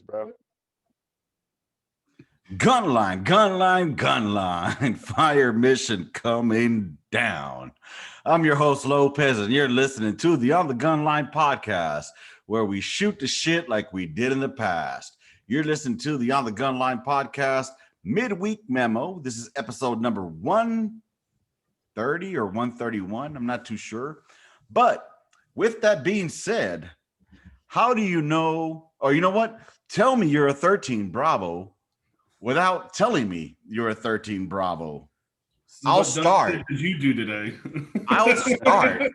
bro. Gunline. Fire mission coming down. I'm your host, Lopez, and you're listening to the On the Gunline podcast, where we shoot the shit like we did in the past. You're listening to the On the Gunline podcast midweek memo. This is episode number 130 or 131. I'm not too sure. But with that being said, how do you know, or you know what? Tell me you're a 13 Bravo without telling me you're a 13 Bravo. So I'll what start. Did you do today? I'll start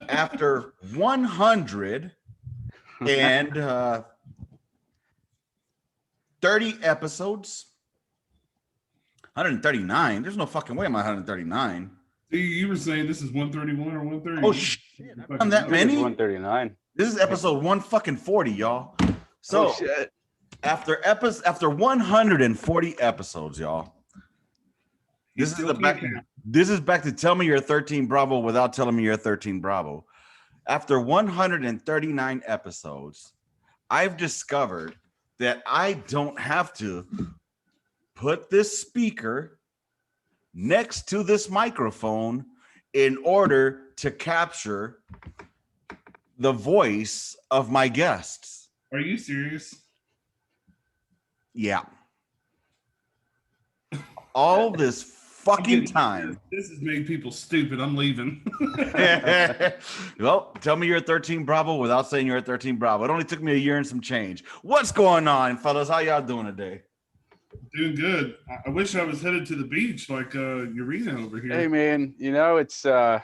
after 130 episodes. 139. There's no fucking way I'm 139. You were saying this is 131 or 130. Oh shit! I've done that many. 139. This is episode 140, y'all. So shit. after 140 episodes, y'all. This is back to tell me you're a 13 Bravo without telling me you're a 13 Bravo. After 139 episodes, I've discovered that I don't have to put this speaker next to this microphone in order to capture the voice of my guests. Are you serious? Yeah. All this fucking time. This has made people stupid. I'm leaving. Well, tell me you're a 13 Bravo without saying you're a 13 Bravo. It only took me a year and some change. What's going on, fellas? How y'all doing today? Doing good. I wish I was headed to the beach like Urena over here. Hey man, you know it's the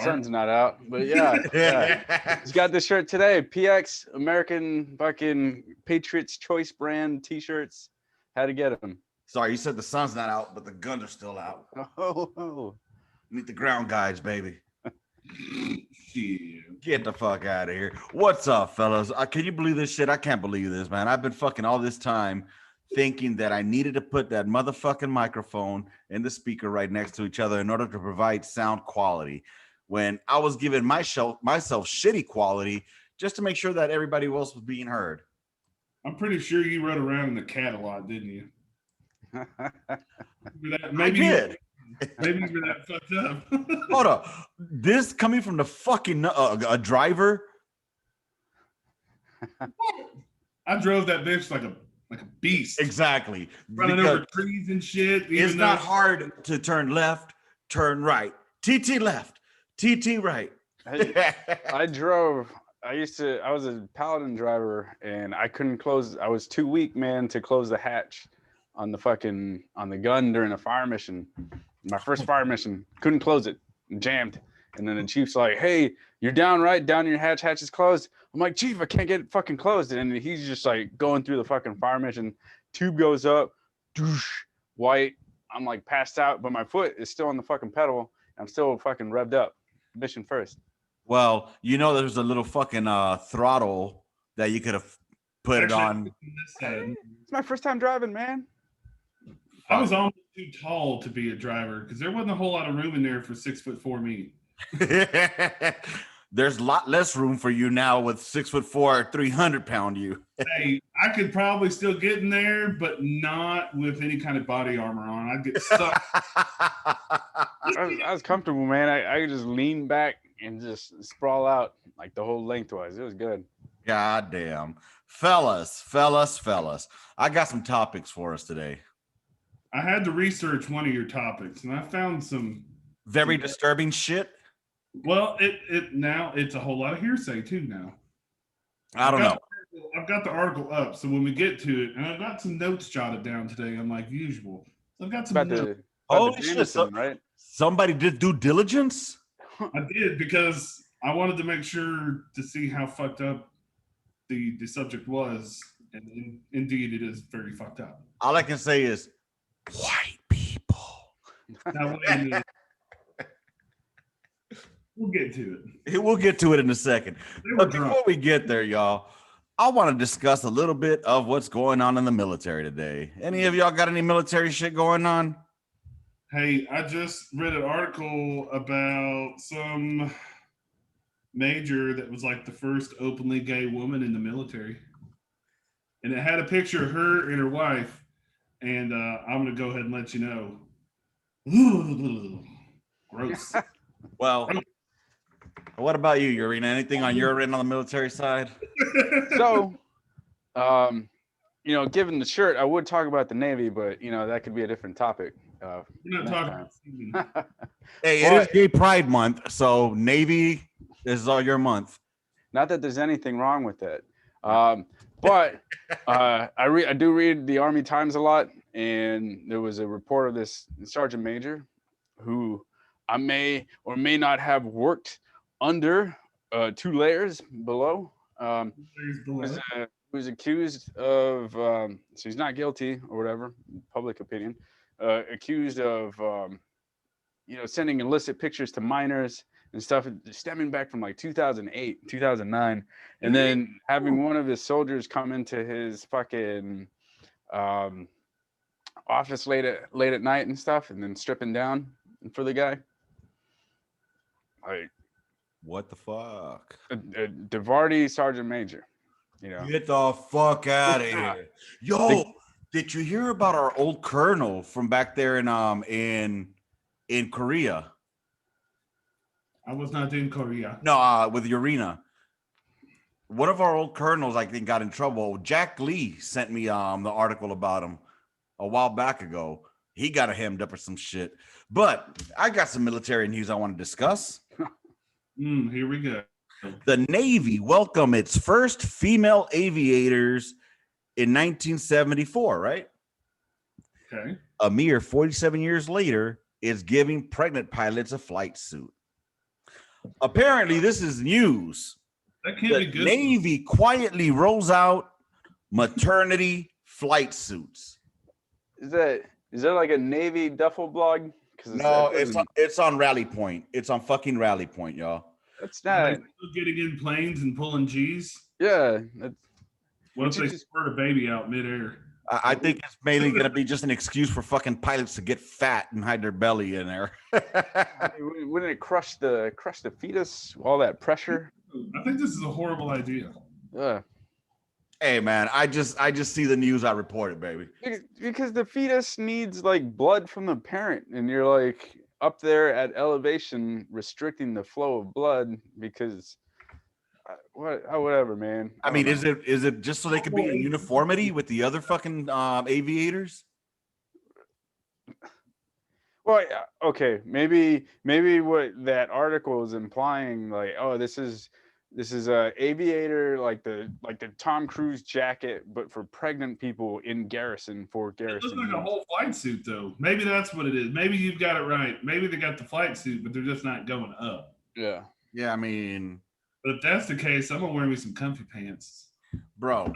sun's not out, but yeah. He's got this shirt today. PX American fucking Patriots Choice brand t-shirts. Had to get them. Sorry, you said the sun's not out, but the guns are still out. Oh. Meet the ground guys, baby. Yeah. Get the fuck out of here. What's up, fellas? Can you believe this shit? I can't believe this, man. I've been fucking all this time thinking that I needed to put that motherfucking microphone and the speaker right next to each other in order to provide sound quality, when I was giving myself shitty quality just to make sure that everybody else was being heard. I'm pretty sure you rode around in the cat a lot, didn't you? I did. Maybe you were that fucked up. Hold up. This coming from the fucking a driver. I drove that bitch like a beast. Exactly. Running over trees and shit. It's not hard to turn left, turn right. TT left, TT right. I was a Paladin driver and I couldn't close. I was too weak, man, to close the hatch on the gun during a fire mission. My first fire mission, couldn't close it, jammed. And then the chief's like, "Hey, you're down, right? Down your hatch is closed." I'm like, "Chief, I can't get it fucking closed." And he's just like going through the fucking fire mission. Tube goes up, doosh, white. I'm like passed out, but my foot is still on the fucking pedal. I'm still fucking revved up. Mission first. Well, you know, there's a little fucking throttle that you could have put it on. It's my first time driving, man. I was almost too tall to be a driver because there wasn't a whole lot of room in there for 6'4" me. There's a lot less room for you now with 6'4", 300-pound you. Hey, I could probably still get in there, but not with any kind of body armor on. I'd get stuck. I was comfortable, man. I could just lean back and just sprawl out like the whole lengthwise. It was good. God damn. Fellas. I got some topics for us today. I had to research one of your topics, and I found some very disturbing shit. Well, it's a whole lot of hearsay too now. I don't know. I've got the article up, so when we get to it, and I've got some notes jotted down today, unlike usual. So I've got some notes. Holy shit! Right? Somebody did due diligence. I did, because I wanted to make sure to see how fucked up the subject was, and indeed it is very fucked up. All I can say is white people. Now, wait a minute. We'll get to it. We'll get to it in a second. But before we get there, y'all, I want to discuss a little bit of what's going on in the military today. Any of y'all got any military shit going on? Hey, I just read an article about major that was like the first openly gay woman in the military, and it had a picture of her and her wife. And I'm gonna go ahead and let you know. Gross. Well, what about you, Urina? Anything on your end on the military side? So, given the shirt, I would talk about the Navy, but that could be a different topic. We're not next talking time. about semen. Hey, it is Gay Pride Month, so Navy is all your month. Not that there's anything wrong with that, but I do read the Army Times a lot, and there was a report of this sergeant major, who I may or may not have worked under 2 layers below. Was accused of, so he's not guilty or whatever, public opinion, accused of, sending illicit pictures to minors and stuff stemming back from like 2008, 2009. And then having one of his soldiers come into his fucking office late at night and stuff, and then stripping down for the guy. Like, what the fuck? A Devarty sergeant major. Get the fuck out of here. Yo, did you hear about our old colonel from back there in Korea? I was not in Korea. No, with Urina. One of our old colonels, I think, got in trouble. Jack Lee sent me the article about him a while back ago. He got hemmed up or some shit. But I got some military news I want to discuss. Here we go. The Navy welcomed its first female aviators in 1974, right? Okay. A mere 47 years later, is giving pregnant pilots a flight suit. Apparently, this is news. That can't be good. Navy quietly rolls out maternity flight suits. Is that like a Navy duffel blog? No, it's on Rally Point. It's on fucking Rally Point, y'all. That's not getting in planes and pulling G's. Yeah. What if they squirt a baby out midair? I think it's mainly going to be just an excuse for fucking pilots to get fat and hide their belly in there. Wouldn't it crush the fetus? All that pressure. I think this is a horrible idea. Yeah. Hey man, I just see the news I reported, baby. Because the fetus needs like blood from the parent, and you're like up there at elevation restricting the flow of blood because whatever, man. I mean, is it just so they could be in uniformity with the other fucking aviators? Well, okay, maybe what that article is implying, like, oh, this is a aviator like the Tom Cruise jacket, but for pregnant people in garrison for garrison. It looks like a whole flight suit, though. Maybe that's what it is. Maybe you've got it right. Maybe they got the flight suit, but they're just not going up. Yeah. Yeah, I mean, but if that's the case, I'm gonna wear me some comfy pants, bro.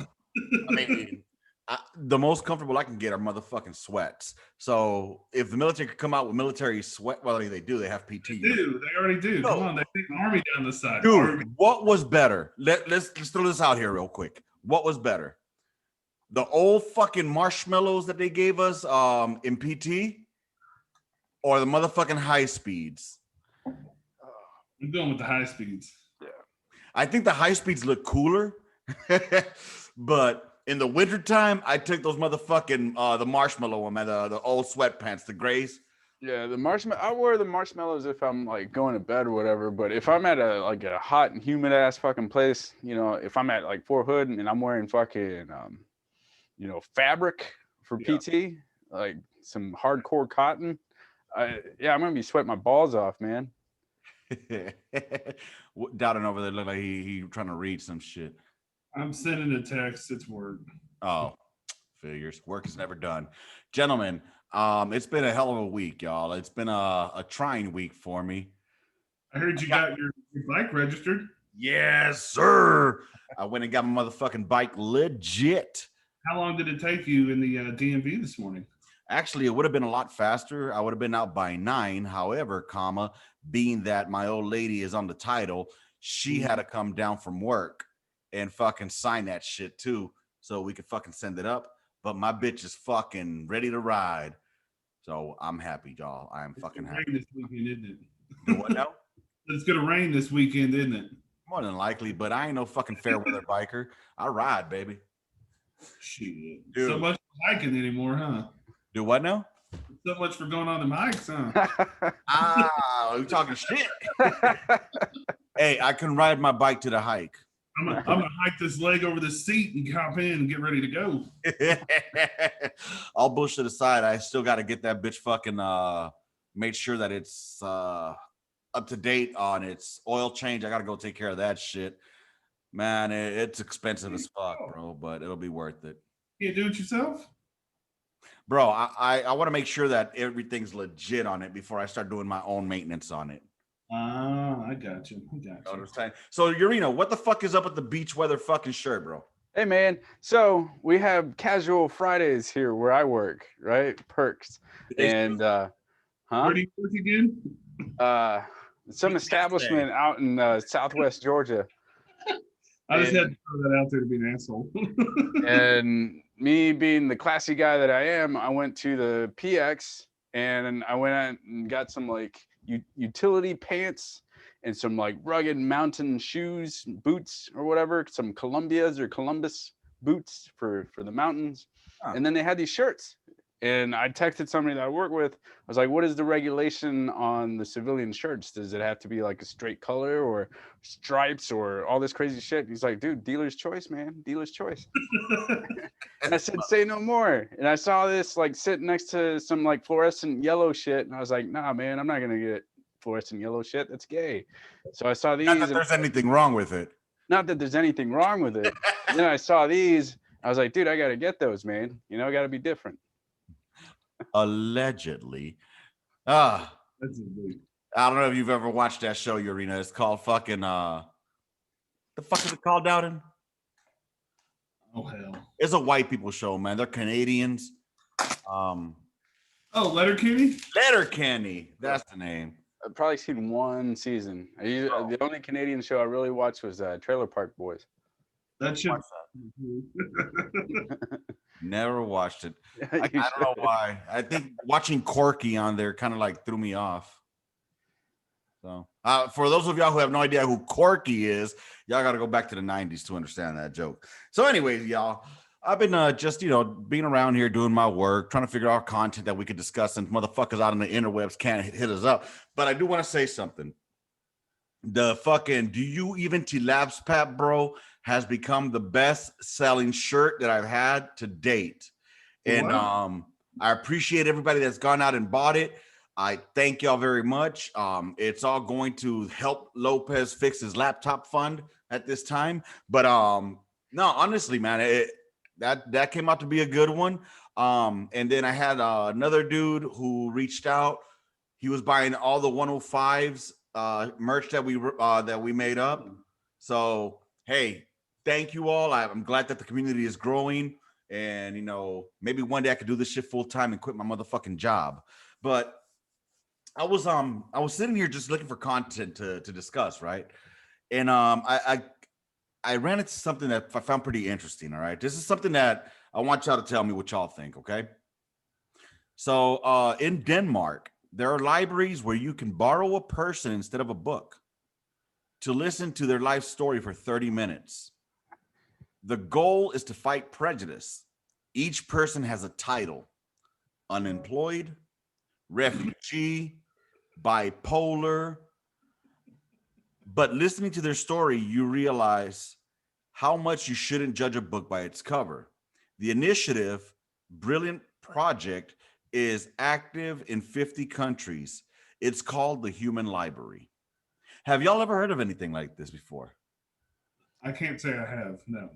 I mean, the most comfortable I can get are motherfucking sweats. So if the military could come out with military sweat, well, they do. They have PT. They already do. No. Come on, they take the Army down the side. Dude, Army. What was better? Let's throw this out here real quick. What was better? The old fucking marshmallows that they gave us in PT, or the motherfucking high speeds? I'm going with the high speeds. Yeah. I think the high speeds look cooler, but in the wintertime, I took those motherfucking the marshmallow one, man, the old sweatpants, the grays. Yeah, I wear the marshmallows if I'm like going to bed or whatever. But if I'm at a hot and humid ass fucking place, if I'm at like Fort Hood and I'm wearing fucking fabric for PT, like some hardcore cotton, I'm gonna be sweating my balls off, man. Dowden over there look like he trying to read some shit. I'm sending a text. It's work. Oh, figures. Work is never done. Gentlemen, it's been a hell of a week, y'all. It's been a trying week for me. I heard you got your bike registered. Yes, sir. I went and got my motherfucking bike legit. How long did it take you in the DMV this morning? Actually, it would have been a lot faster. I would have been out by 9. However, being that my old lady is on the title, she had to come down from work and fucking sign that shit too, so we could fucking send it up. But my bitch is fucking ready to ride, so I'm happy, y'all. I am fucking happy. This weekend, isn't it? What now? It's gonna rain this weekend, isn't it? More than likely, but I ain't no fucking fair weather biker. I ride, baby. Shit. Dude. So much for hiking anymore, huh? Do what now? So much for going on them hikes, huh? We talking shit. Hey, I can ride my bike to the hike. I'm gonna hike this leg over the seat and hop in and get ready to go. All bullshit aside, I still got to get that bitch fucking made sure that it's up to date on its oil change. I got to go take care of that shit. Man, it's expensive as fuck, bro, but it'll be worth it. You do it yourself? Bro, I want to make sure that everything's legit on it before I start doing my own maintenance on it. I got you. Understand? So, Urino, what the fuck is up with the beach weather fucking shirt, bro? Hey, man. So we have casual Fridays here where I work, right? Perks. And, Where do you work again? Some establishment out in Southwest Georgia. I just had to throw that out there to be an asshole. And me being the classy guy that I am, I went to the PX and I went out and got some like utility pants and some like rugged mountain shoes, boots or whatever, some Columbias or Columbus boots for the mountains. Huh. And then they had these shirts. And I texted somebody that I work with. I was like, what is the regulation on the civilian shirts? Does it have to be like a straight color or stripes or all this crazy shit? He's like, dude, dealer's choice, man. Dealer's choice. And I said, say no more. And I saw this like sitting next to some like fluorescent yellow shit. And I was like, nah, man, I'm not going to get fluorescent yellow shit. That's gay. So I saw these. Not that there's anything wrong with it. Not that there's anything wrong with it. And then I saw these. I was like, dude, I got to get those, man. You know, I got to be different. Allegedly. I don't know if you've ever watched that show, Urina. It's called fucking the fuck is it called, Dowden? Oh hell. It's a white people show, man. They're Canadians. Letterkenny? Letterkenny. That's the name. I've probably seen one season. The only Canadian show I really watched was Trailer Park Boys. That should. Never watched it. I don't know why. I think watching Corky on there kind of like threw me off. So for those of y'all who have no idea who Corky is, y'all got to go back to the 90s to understand that joke. So anyways, y'all, I've been just, being around here doing my work, trying to figure out content that we could discuss, and motherfuckers out on the interwebs can't hit us up. But I do want to say something. The fucking Do You Even T-Labs Pap, bro, has become the best selling shirt that I've had to date. And I appreciate everybody that's gone out and bought it. I thank y'all very much. It's all going to help Lopez fix his laptop fund at this time. But no, honestly, man, that came out to be a good one. And then I had another dude who reached out. He was buying all the 105s merch that we made up. So hey, thank you all. I'm glad that the community is growing, and maybe one day I could do this shit full time and quit my motherfucking job. But I was sitting here just looking for content to discuss, right? And I ran into something that I found pretty interesting. All right, this is something that I want y'all to tell me what y'all think. Okay, so in Denmark, there are libraries where you can borrow a person instead of a book to listen to their life story for 30 minutes. The goal is to fight prejudice. Each person has a title: unemployed, refugee, bipolar. But listening to their story, you realize how much you shouldn't judge a book by its cover. The initiative, brilliant project, is active in 50 countries. It's called the Human Library. Have y'all ever heard of anything like this before? I can't say I have, no.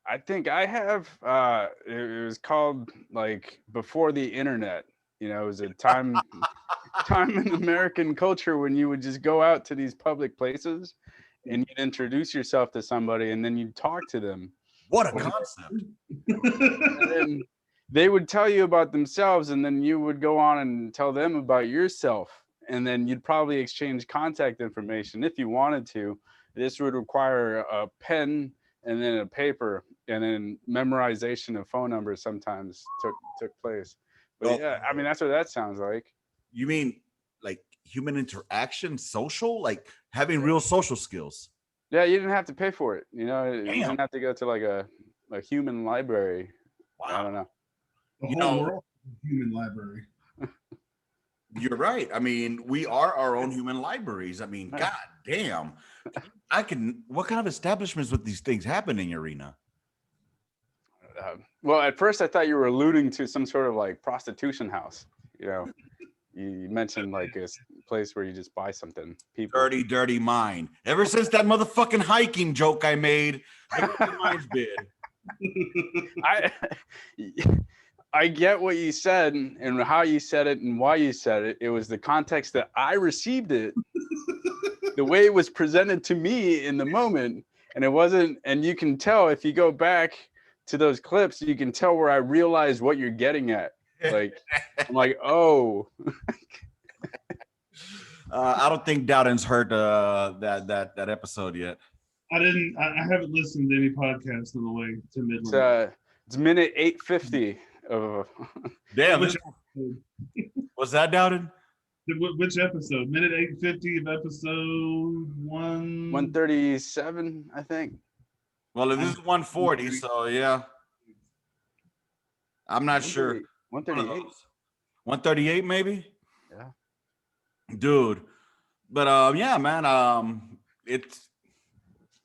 I think I have. It was called like before the internet. It was a time in American culture when you would just go out to these public places and you'd introduce yourself to somebody and then you'd talk to them. What a concept. And then they would tell you about themselves, and then you would go on and tell them about yourself. And then you'd probably exchange contact information if you wanted to. This would require a pen and then a paper, and then memorization of phone numbers sometimes took place. But yeah, I mean, that's what that sounds like. You mean like human interaction, social, like having real social skills. Yeah, you didn't have to pay for it. You know, you Damn. didn't have to go to like a human library. I Wow. don't know. The You whole know- world is a human library. You're right. I mean, we are our own human libraries. I mean, god damn. What kind of establishments would these things happen in your arena? Well, at first I thought you were alluding to some sort of like prostitution house. You know, you mentioned like a place where you just buy something. People. Dirty mind. Ever since that motherfucking hiking joke I made, mine's been. I get what you said and how you said it and why you said it. It was the context that I received it, the way it was presented to me in the moment. And it wasn't, and you can tell if you go back to those clips, you can tell where I realized what you're getting at. Like, I'm like, oh. I don't think Dowden's heard that episode yet. I haven't listened to any podcast on the way to Midland. It's minute 850 of. Damn, Which was that Dowden? Which episode? Minute 850 of episode 137, I think. Well, this is 140, so yeah. I'm not sure. 138. 138, maybe? Yeah. Dude. But yeah, man. It's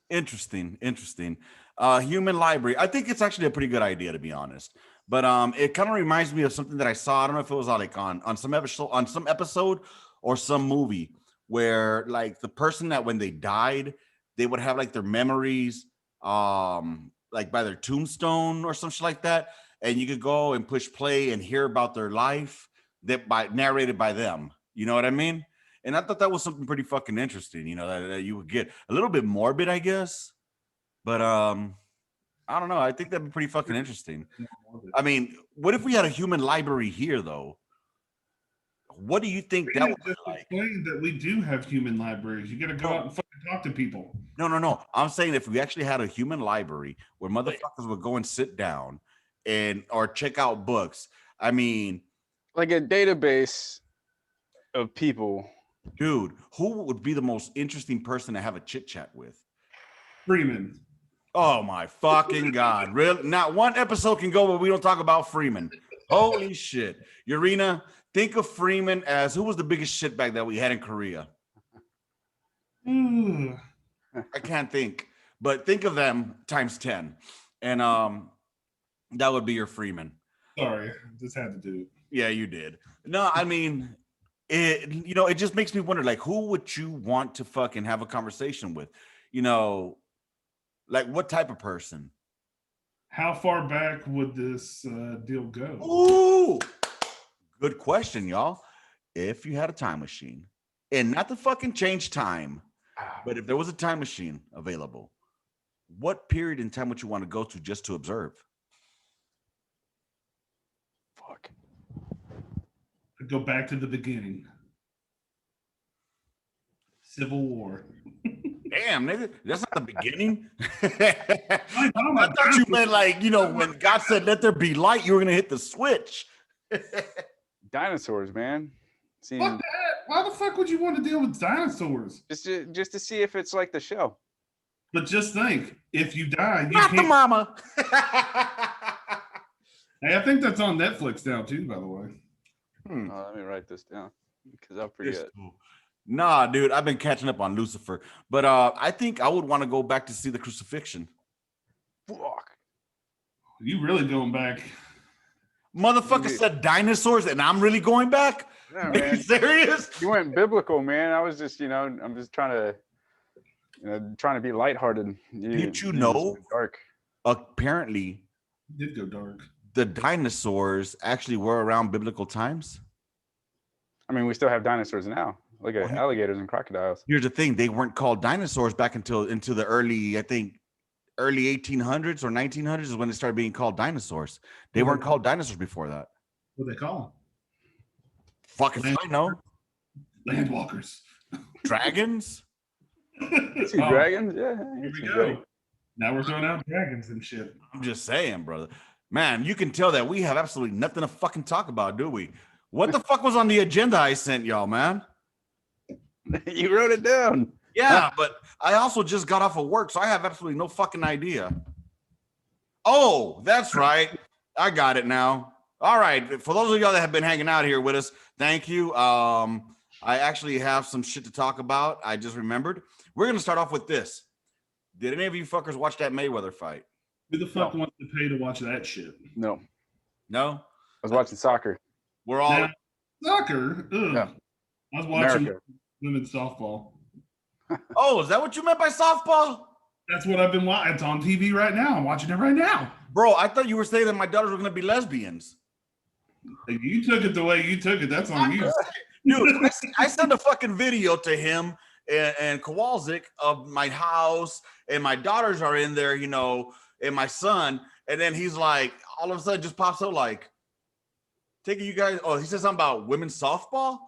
interesting. Human library. I think it's actually a pretty good idea, to be honest. But it kind of reminds me of something that I saw. I don't know if it was like on some episode or some movie where like the person that when they died, they would have like their memories like by their tombstone or something like that. And you could go and push play and hear about their life narrated by them. You know what I mean? And I thought that was something pretty fucking interesting, you know, that you would get a little bit morbid, I guess. But I don't know. I think that'd be pretty fucking interesting. I mean, what if we had a human library here, though? What do you think that would be like? Explain that we do have human libraries. You got to go out and fucking talk to people. No. I'm saying if we actually had a human library where motherfuckers would go and sit down or check out books. I mean, like a database of people. Dude, who would be the most interesting person to have a chit chat with? Freeman. Oh my fucking God. Really? Not one episode can go where we don't talk about Freeman. Holy shit. Urena, think of Freeman as who was the biggest shitbag that we had in Korea? I can't think, but think of them times 10. And that would be your Freeman. Sorry, just had to do it. Yeah, you did. No, I mean, it just makes me wonder, like, who would you want to fucking have a conversation with? You know, like what type of person? How far back would this deal go? Ooh, good question, y'all. If you had a time machine, and not to fucking change time, but if there was a time machine available, what period in time would you want to go to just to observe? Fuck. Go back to the beginning. Civil War. Damn, nigga, that's not the beginning. I thought you meant like, you know, when God said, let there be light, you were going to hit the switch. Dinosaurs, man. See, Fuck that. Why the fuck would you want to deal with dinosaurs? just to see if it's like the show. But just think, if you die, you Not can't. the mama. Hey, I think that's on Netflix now too, by the way. Oh, let me write this down because I'll forget. Nah, dude, I've been catching up on Lucifer, but I think I would want to go back to see the crucifixion. Fuck. You really going back? Motherfucker said dinosaurs, and I'm really going back. Yeah, Are you man. serious? You went biblical, man. I was just, I'm just trying to be lighthearted. Didn't you know? Dark. You Apparently, did go dark. the dinosaurs actually were around biblical times. I mean, we still have dinosaurs now. Look at alligators and crocodiles. Here's the thing: they weren't called dinosaurs back into the early 1800s or 1900s is when they started being called dinosaurs. They weren't called dinosaurs before that. What they call them? Fucking I know. Landwalkers. Dragons. See dragons? Yeah. Here we go. Now we're throwing out dragons and shit. I'm just saying, brother. Man, you can tell that we have absolutely nothing to fucking talk about, do we? What the fuck was on the agenda I sent y'all, man? You wrote it down. Yeah, but I also just got off of work, so I have absolutely no fucking idea. Oh, that's right. I got it now. All right. For those of y'all that have been hanging out here with us, thank you. I actually have some shit to talk about. I just remembered. We're going to start off with this. Did any of you fuckers watch that Mayweather fight? Who the fuck wants to pay to watch that shit? No. No? I was watching soccer. We're all... Now, soccer? Ugh. Yeah. I was watching America. women's softball. Oh, is that what you meant by softball? That's what I've been watching. It's on TV right now. I'm watching it right now. Bro, I thought you were saying that my daughters were going to be lesbians. You took it the way you took it. That's on you. Dude, I sent a fucking video to him and Kowalczyk of my house, and my daughters are in there, you know, and my son. And then he's like, all of a sudden just pops up like, taking you guys. Oh, he said something about women's softball.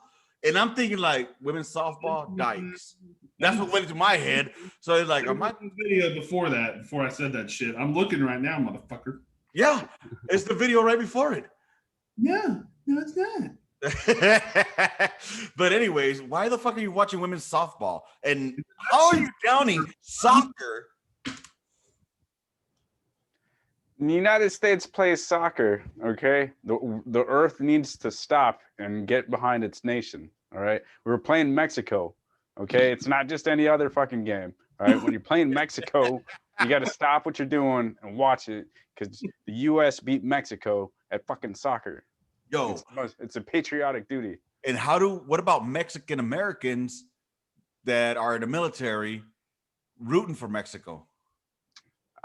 And I'm thinking like women's softball, dykes. That's what went into my head. So it's like, am I video before that, before I said that shit? I'm looking right now, motherfucker. Yeah, it's the video right before it. Yeah, no, it's not. But anyways, why the fuck are you watching women's softball? And how are you downing soccer? The United States plays soccer, okay? The earth needs to stop and get behind its nation, all right? We're playing Mexico, okay? It's not just any other fucking game, all right? When you're playing Mexico, you got to stop what you're doing and watch it, because the U.S. beat Mexico at fucking soccer. Yo, it's a patriotic duty. And what about Mexican Americans that are in the military rooting for Mexico?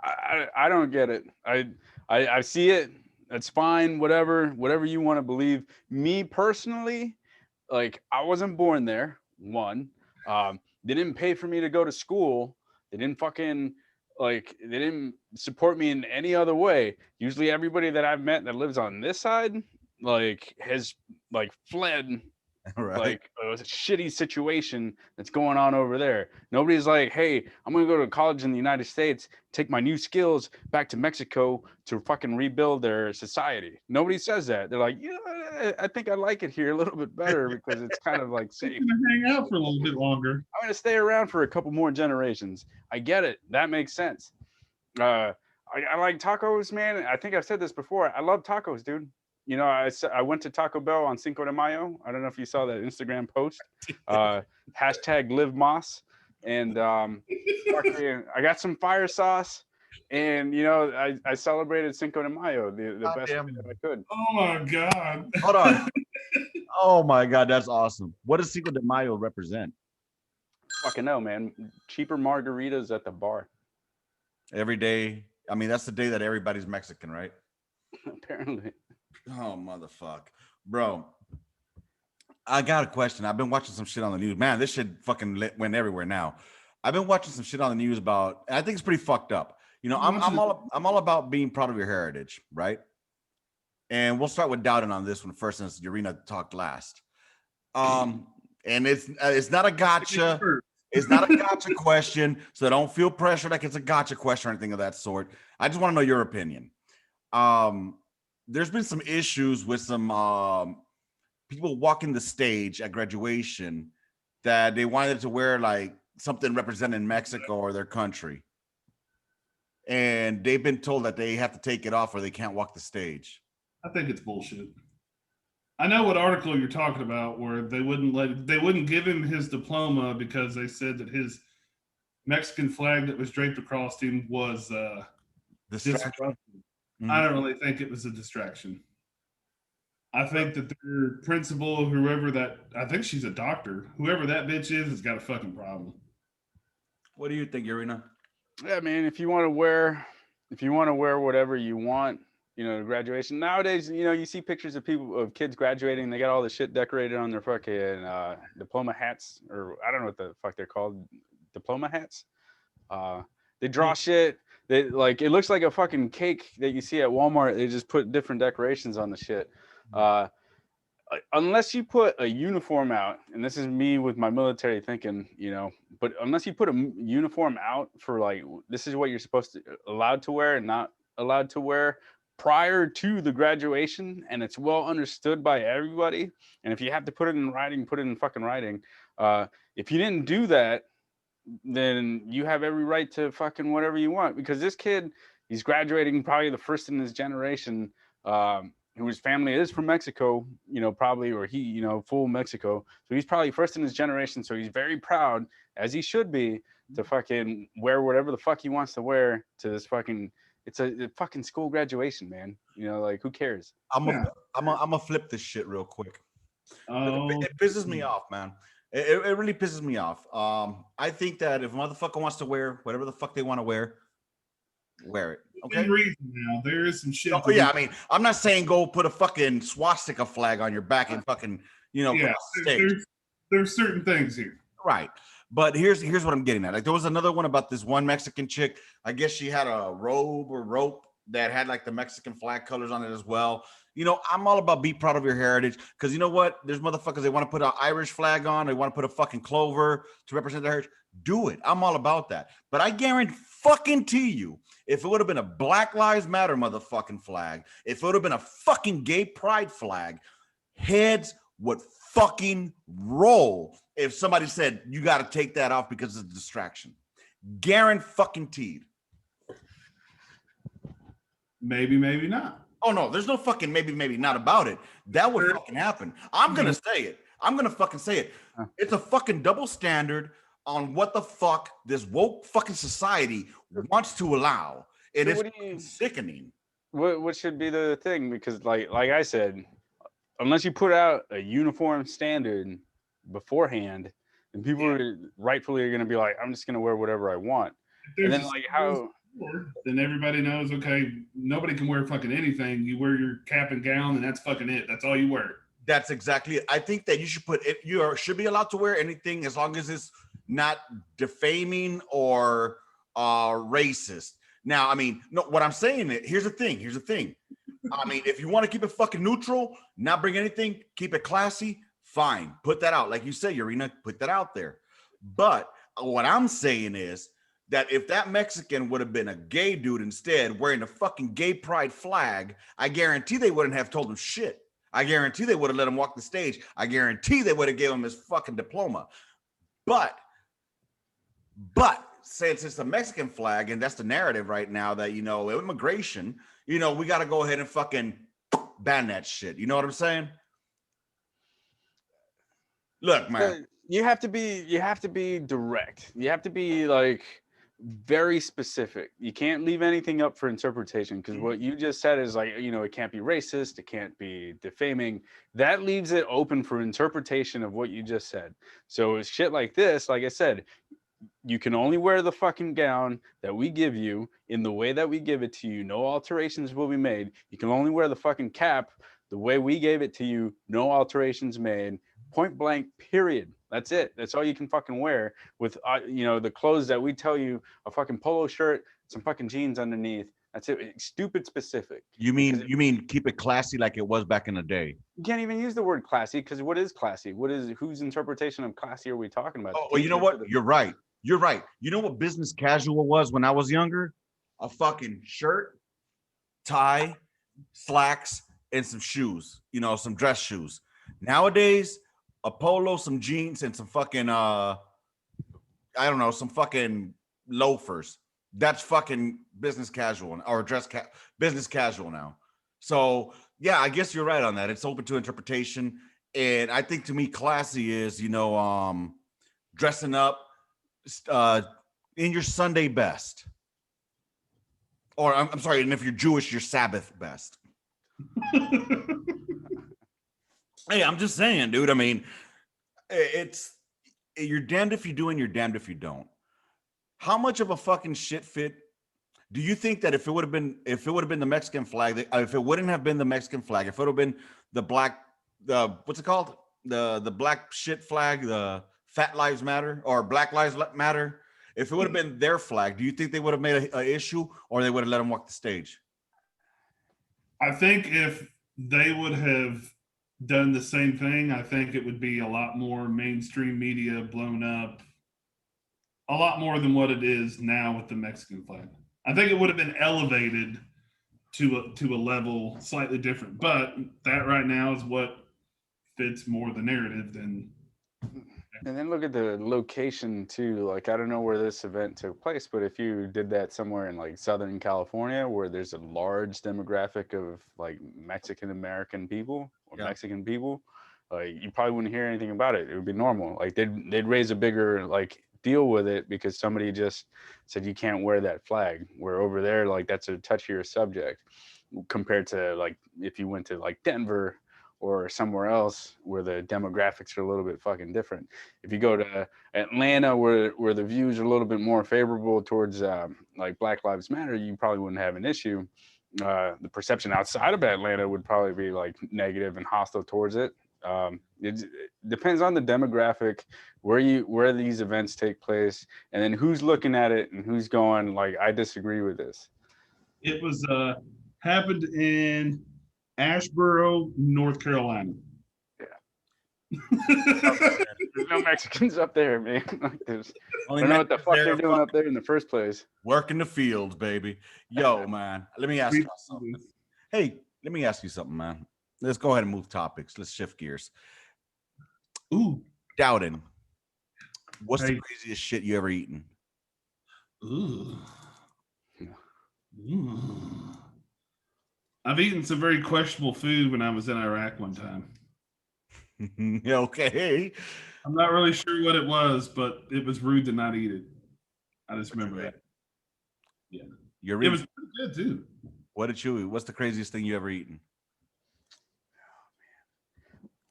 I don't get it. I see it. It's fine. Whatever you want to believe. Me personally, like, I wasn't born there. One, they didn't pay for me to go to school. They didn't they didn't support me in any other way. Usually everybody that I've met that lives on this side, like, has like fled right. Like a shitty situation that's going on over there. Nobody's like, hey, I'm gonna go to college in the United States, take my new skills back to Mexico to fucking rebuild their society. Nobody says that. They're like, I think I like it here a little bit better because it's kind of like safe. I'm gonna hang out for a little bit longer. I'm gonna stay around for a couple more generations. I get it. That makes sense. I like tacos, man. I think I've said this before. I love tacos, dude. You know, I went to Taco Bell on Cinco de Mayo. I don't know if you saw that Instagram post. Hashtag live Moss. And I got some fire sauce. And, you know, I celebrated Cinco de Mayo the best way that I could. Oh, my God. Hold on. Oh, my God. That's awesome. What does Cinco de Mayo represent? Fucking no, man. Cheaper margaritas at the bar. Every day. I mean, that's the day that everybody's Mexican, right? Apparently. Oh, motherfuck. Bro, I got a question. I've been watching some shit on the news. Man, this shit fucking went everywhere now. I've been watching some shit on the news about, and I think it's pretty fucked up. You know, I'm all about being proud of your heritage, right? And we'll start with Dowden on this one first, since Urena talked last. And it's not a gotcha. It's not a gotcha question, so don't feel pressure like it's a gotcha question or anything of that sort. I just want to know your opinion. There's been some issues with some people walking the stage at graduation that they wanted to wear like something representing Mexico or their country. And they've been told that they have to take it off or they can't walk the stage. I think it's bullshit. I know what article you're talking about where they wouldn't give him his diploma because they said that his Mexican flag that was draped across him was distracting. Mm-hmm. I don't really think it was a distraction. I think that their principal, I think she's a doctor, whoever that bitch is, has got a fucking problem. What do you think, Urena? Yeah, man, if you want to wear whatever you want, you know, graduation. Nowadays, you know, you see pictures of kids graduating, they got all the shit decorated on their fucking diploma hats, or I don't know what the fuck they're called, diploma hats. They draw shit. They like, it looks like a fucking cake that you see at Walmart. They just put different decorations on the shit. Unless you put a uniform out, and this is me with my military thinking, you know, but unless you put a uniform out for like, this is what you're allowed to wear and not allowed to wear, prior to the graduation and it's well understood by everybody, and if you have to put it in writing, put it in fucking writing. If you didn't do that, then you have every right to fucking whatever you want, because this kid, he's graduating probably the first in his generation, whose family is from Mexico, probably, or he, full Mexico. So he's probably first in his generation. So he's very proud, as he should be, to fucking wear whatever the fuck he wants to wear to this fucking, it's a fucking school graduation, man. Like, who cares? I'm gonna flip this shit real quick. It pisses me off, man. It really pisses me off. I think that if a motherfucker wants to wear whatever the fuck they want to wear it. Okay. Reason now, there is some shit. Oh, yeah, I mean, I'm not saying go put a fucking swastika flag on your back and fucking, yeah, there's certain things here. Right. But here's what I'm getting at. Like, there was another one about this one Mexican chick. I guess she had a robe or rope that had like the Mexican flag colors on it as well. I'm all about be proud of your heritage, because you know what? There's motherfuckers, they want to put an Irish flag on. They want to put a fucking clover to represent their heritage. Do it. I'm all about that. But I guarantee you, if it would have been a Black Lives Matter motherfucking flag, if it would have been a fucking gay pride flag, heads would fucking roll if somebody said, you got to take that off because it's a distraction. Guaranteed. Maybe not. Oh, no, there's no fucking maybe not about it. That would fucking happen. I'm going to say it. I'm going to fucking say it. It's a fucking double standard on what the fuck this woke fucking society wants to allow. It is sickening. What should be the thing? Because like I said, unless you put out a uniform standard beforehand, then people are rightfully going to be like, I'm just going to wear whatever I want. And then like how... Then everybody knows, okay, nobody can wear fucking anything. You wear your cap and gown, and that's fucking it. That's all you wear. That's exactly it. I think that you should put it. You should be allowed to wear anything as long as it's not defaming or racist. Now, I mean, no, what I'm saying is, here's the thing. I mean, if you want to keep it fucking neutral, not bring anything, keep it classy, fine. Put that out. Like you say, Urena, put that out there. But what I'm saying is that if that Mexican would have been a gay dude instead, wearing a fucking gay pride flag, I guarantee they wouldn't have told him shit. I guarantee they would have let him walk the stage. I guarantee they would have given him his fucking diploma. But since it's a Mexican flag, and that's the narrative right now, that, immigration, we got to go ahead and fucking ban that shit. You know what I'm saying? Look, man. You have to be direct. You have to be like very specific. You can't leave anything up for interpretation, because what you just said is like, it can't be racist, it can't be defaming. That leaves it open for interpretation of what you just said. So shit like this, like I said, you can only wear the fucking gown that we give you in the way that we give it to you. No alterations will be made. You can only wear the fucking cap the way we gave it to you. No alterations made. Point blank, period. That's it. That's all you can fucking wear with, the clothes that we tell you, a fucking polo shirt, some fucking jeans underneath. That's it. Stupid specific. You mean keep it classy like it was back in the day? You can't even use the word classy, because what is classy? Whose interpretation of classy are we talking about? Oh, well, you know what? You're right. You know what business casual was when I was younger? A fucking shirt, tie, slacks, and some shoes. Some dress shoes. Nowadays, a polo, some jeans, and some fucking some fucking loafers. That's fucking business casual, or business casual now. So yeah, I guess you're right on that. It's open to interpretation, and I think, to me, classy is dressing up in your Sunday best, or I'm sorry, and if you're Jewish, your Sabbath best. Hey, I'm just saying, dude. I mean, you're damned if you do and you're damned if you don't. How much of a fucking shit fit do you think that if it would have been the Mexican flag, if it wouldn't have been the Mexican flag, if it would have been what's it called? The black shit flag, the Fat Lives Matter or Black Lives Matter, if it would have been their flag, do you think they would have made an issue, or they would have let them walk the stage? I think if they would have done the same thing, I think it would be a lot more mainstream media, blown up, a lot more than what it is now with the Mexican flag. I think it would have been elevated to a level slightly different. But that right now is what fits more the narrative than. And then look at the location too. Like I don't know where this event took place, but if you did that somewhere in like Southern California where there's a large demographic of like Mexican American people or Yeah. Mexican people, like you probably wouldn't hear anything about it. It would be normal. Like they'd raise a bigger like deal with it because somebody just said you can't wear that flag. Where over there, like that's a touchier subject compared to like if you went to like Denver or somewhere else where the demographics are a little bit fucking different. If you go to Atlanta, where the views are a little bit more favorable towards like Black Lives Matter, you probably wouldn't have an issue. The perception outside of Atlanta would probably be like negative and hostile towards it. It depends on the demographic, where these events take place, and then who's looking at it and who's going like, I disagree with this. It was happened in Asheboro, North Carolina. There's no Mexicans up there, man. Like there's, I don't know what the fuck they're doing up there in the first place. Working the fields, baby. Yo, man. Let me ask you something. Hey, let me ask you something, man. Let's go ahead and move topics. Let's shift gears. Ooh. Dowden, what's the craziest shit you ever eaten? Ooh. I've eaten some very questionable food when I was in Iraq one time. Okay. I'm not really sure what it was, but it was rude to not eat it. I just remember that. Yeah. It was pretty good too. What did you eat? What's the craziest thing you ever eaten?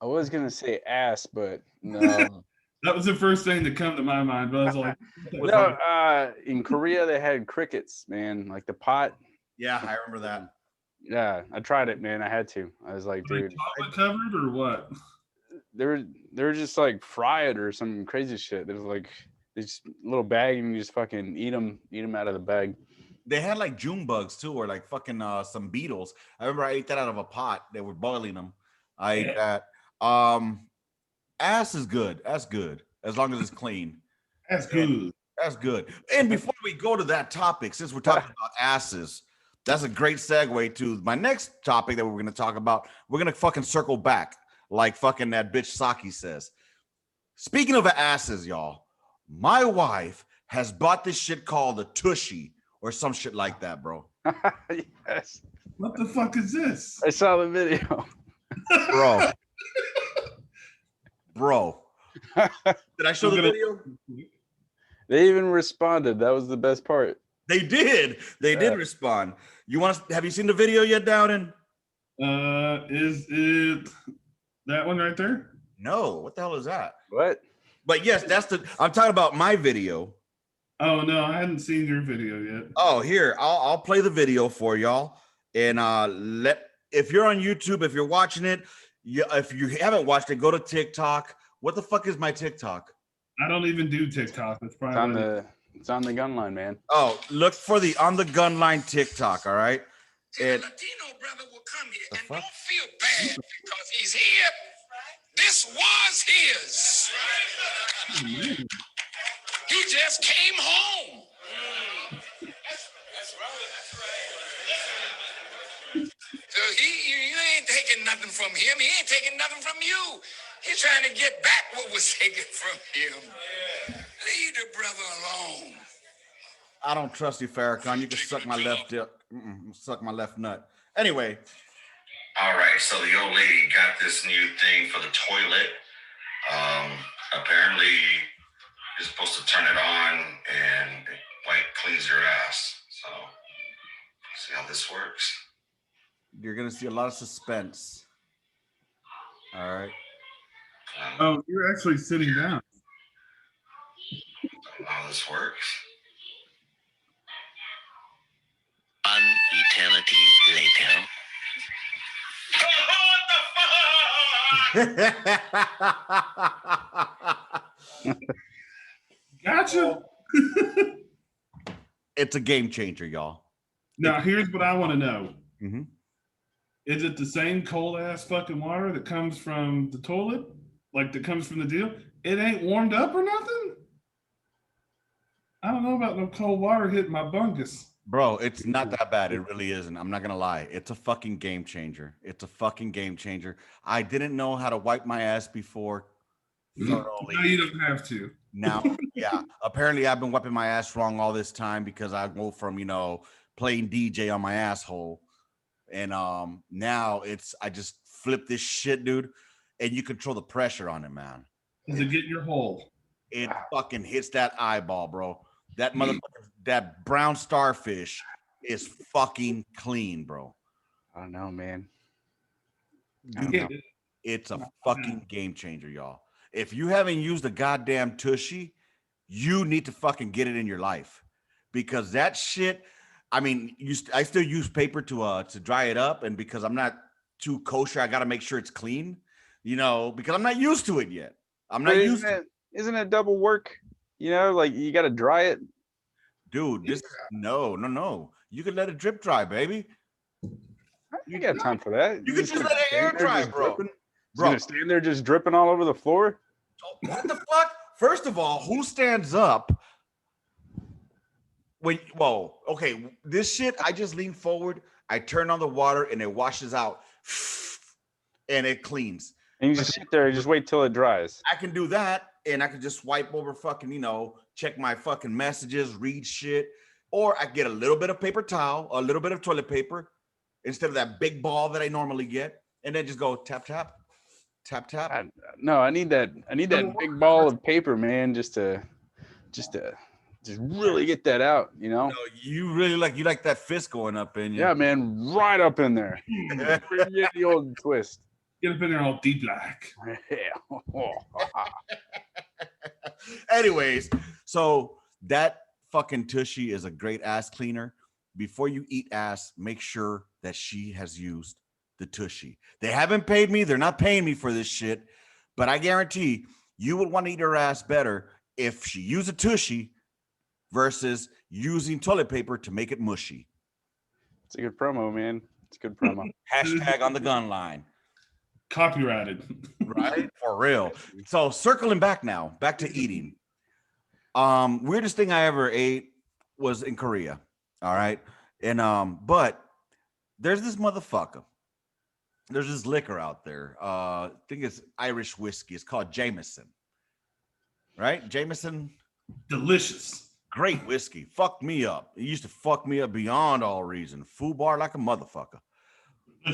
I was gonna say ass, but no. That was the first thing that come to my mind. But I was like, no. In Korea they had crickets, man. Like the pot. Yeah, I remember that. Yeah, I tried it, man. I had to. I was like, dude, chocolate covered or what? They're just like fried or some crazy shit. There's like this little bag and you just fucking eat them out of the bag. They had like June bugs too, or like fucking some beetles. I remember I ate that out of a pot. They were boiling them. I ate that. Ass is good. That's good as long as it's clean. That's good. That's good. And before we go to that topic, since we're talking about asses, that's a great segue to my next topic that we're going to talk about. We're going to fucking circle back like fucking that bitch Saki says. Speaking of asses, y'all, my wife has bought this shit called a tushy or some shit like that, bro. Yes. What the fuck is this? I saw the video. Bro. Did I show the video? They even responded. That was the best part. They did. They did respond. You want to have you seen the video yet, Dowden? Is it that one right there? No. What the hell is that? What? But yes, I'm talking about my video. Oh no, I hadn't seen your video yet. Oh, here, I'll play the video for y'all. And if you're on YouTube, if you're watching it, if you haven't watched it, go to TikTok. What the fuck is my TikTok? I don't even do TikTok. It's probably it's on the Gunline, man. Oh, look for the on the Gunline TikTok, all right? And Latino brother will come here and don't feel bad because he's here. This was his. He just came home. That's right. So you ain't taking nothing from him. He ain't taking nothing from you. He's trying to get back what was taken from him. Leave the brother alone. I don't trust you, Farrakhan. You can suck my left dick. Suck my left nut. Anyway. All right, so the old lady got this new thing for the toilet. Apparently, you're supposed to turn it on and it cleans your ass. So, see how this works. You're gonna see a lot of suspense. All right. Oh, you're actually sitting down. How this works. An eternity later. Gotcha. It's a game changer, y'all. Now, here's what I want to know. Mm-hmm. Is it the same cold ass fucking water that comes from the toilet? Like that comes from the deal? It ain't warmed up or nothing? I don't know about no cold water hitting my bungus. Bro, it's not that bad. It really isn't. I'm not gonna lie. It's a fucking game changer. It's a fucking game changer. I didn't know how to wipe my ass before thoroughly. No, you don't have to. Now, yeah. Apparently, I've been wiping my ass wrong all this time because I go from playing DJ on my asshole, and now I just flip this shit, dude, and you control the pressure on it, man. Does it get your hole? It fucking hits that eyeball, bro. That motherfucker, that brown starfish is fucking clean, bro. I don't know, man. It's a fucking game changer, y'all. If you haven't used a goddamn tushy, you need to fucking get it in your life, because that shit. I mean, I still use paper to dry it up, and because I'm not too kosher, I got to make sure it's clean. Because I'm not used to it yet. I'm not used to it. Isn't it double work? Like you got to dry it. Dude, no. You can let it drip dry, baby. You got time for that. You can just let it air dry, bro. It's gonna stand there just dripping all over the floor. What the fuck? First of all, who stands up okay, this shit, I just lean forward, I turn on the water, and it washes out, and it cleans. And you just sit there and just wait till it dries. I can do that, and I can just wipe over fucking, check my fucking messages, read shit, or I get a little bit of paper towel, a little bit of toilet paper, instead of that big ball that I normally get, and then just go tap, tap, tap, tap. No, I need that big ball of paper, man, just to really get that out, No, you really like that fist going up in you. Yeah, man, right up in there. Get the old twist. Get up in there all deep black. Anyways, so that fucking tushy is a great ass cleaner. Before you eat ass, make sure that she has used the tushy. They haven't paid me. They're not paying me for this shit. But I guarantee you would want to eat her ass better if she used a tushy versus using toilet paper to make it mushy. It's a good promo, man. It's a good promo. Hashtag on the gun line. Copyrighted. Right? For real. So circling back to eating. Weirdest thing I ever ate was in Korea. All right. And but there's this motherfucker. There's this liquor out there. I think it's Irish whiskey. It's called Jameson. Right? Jameson. Delicious. Great whiskey. Fucked me up. It used to fuck me up beyond all reason. Food bar like a motherfucker.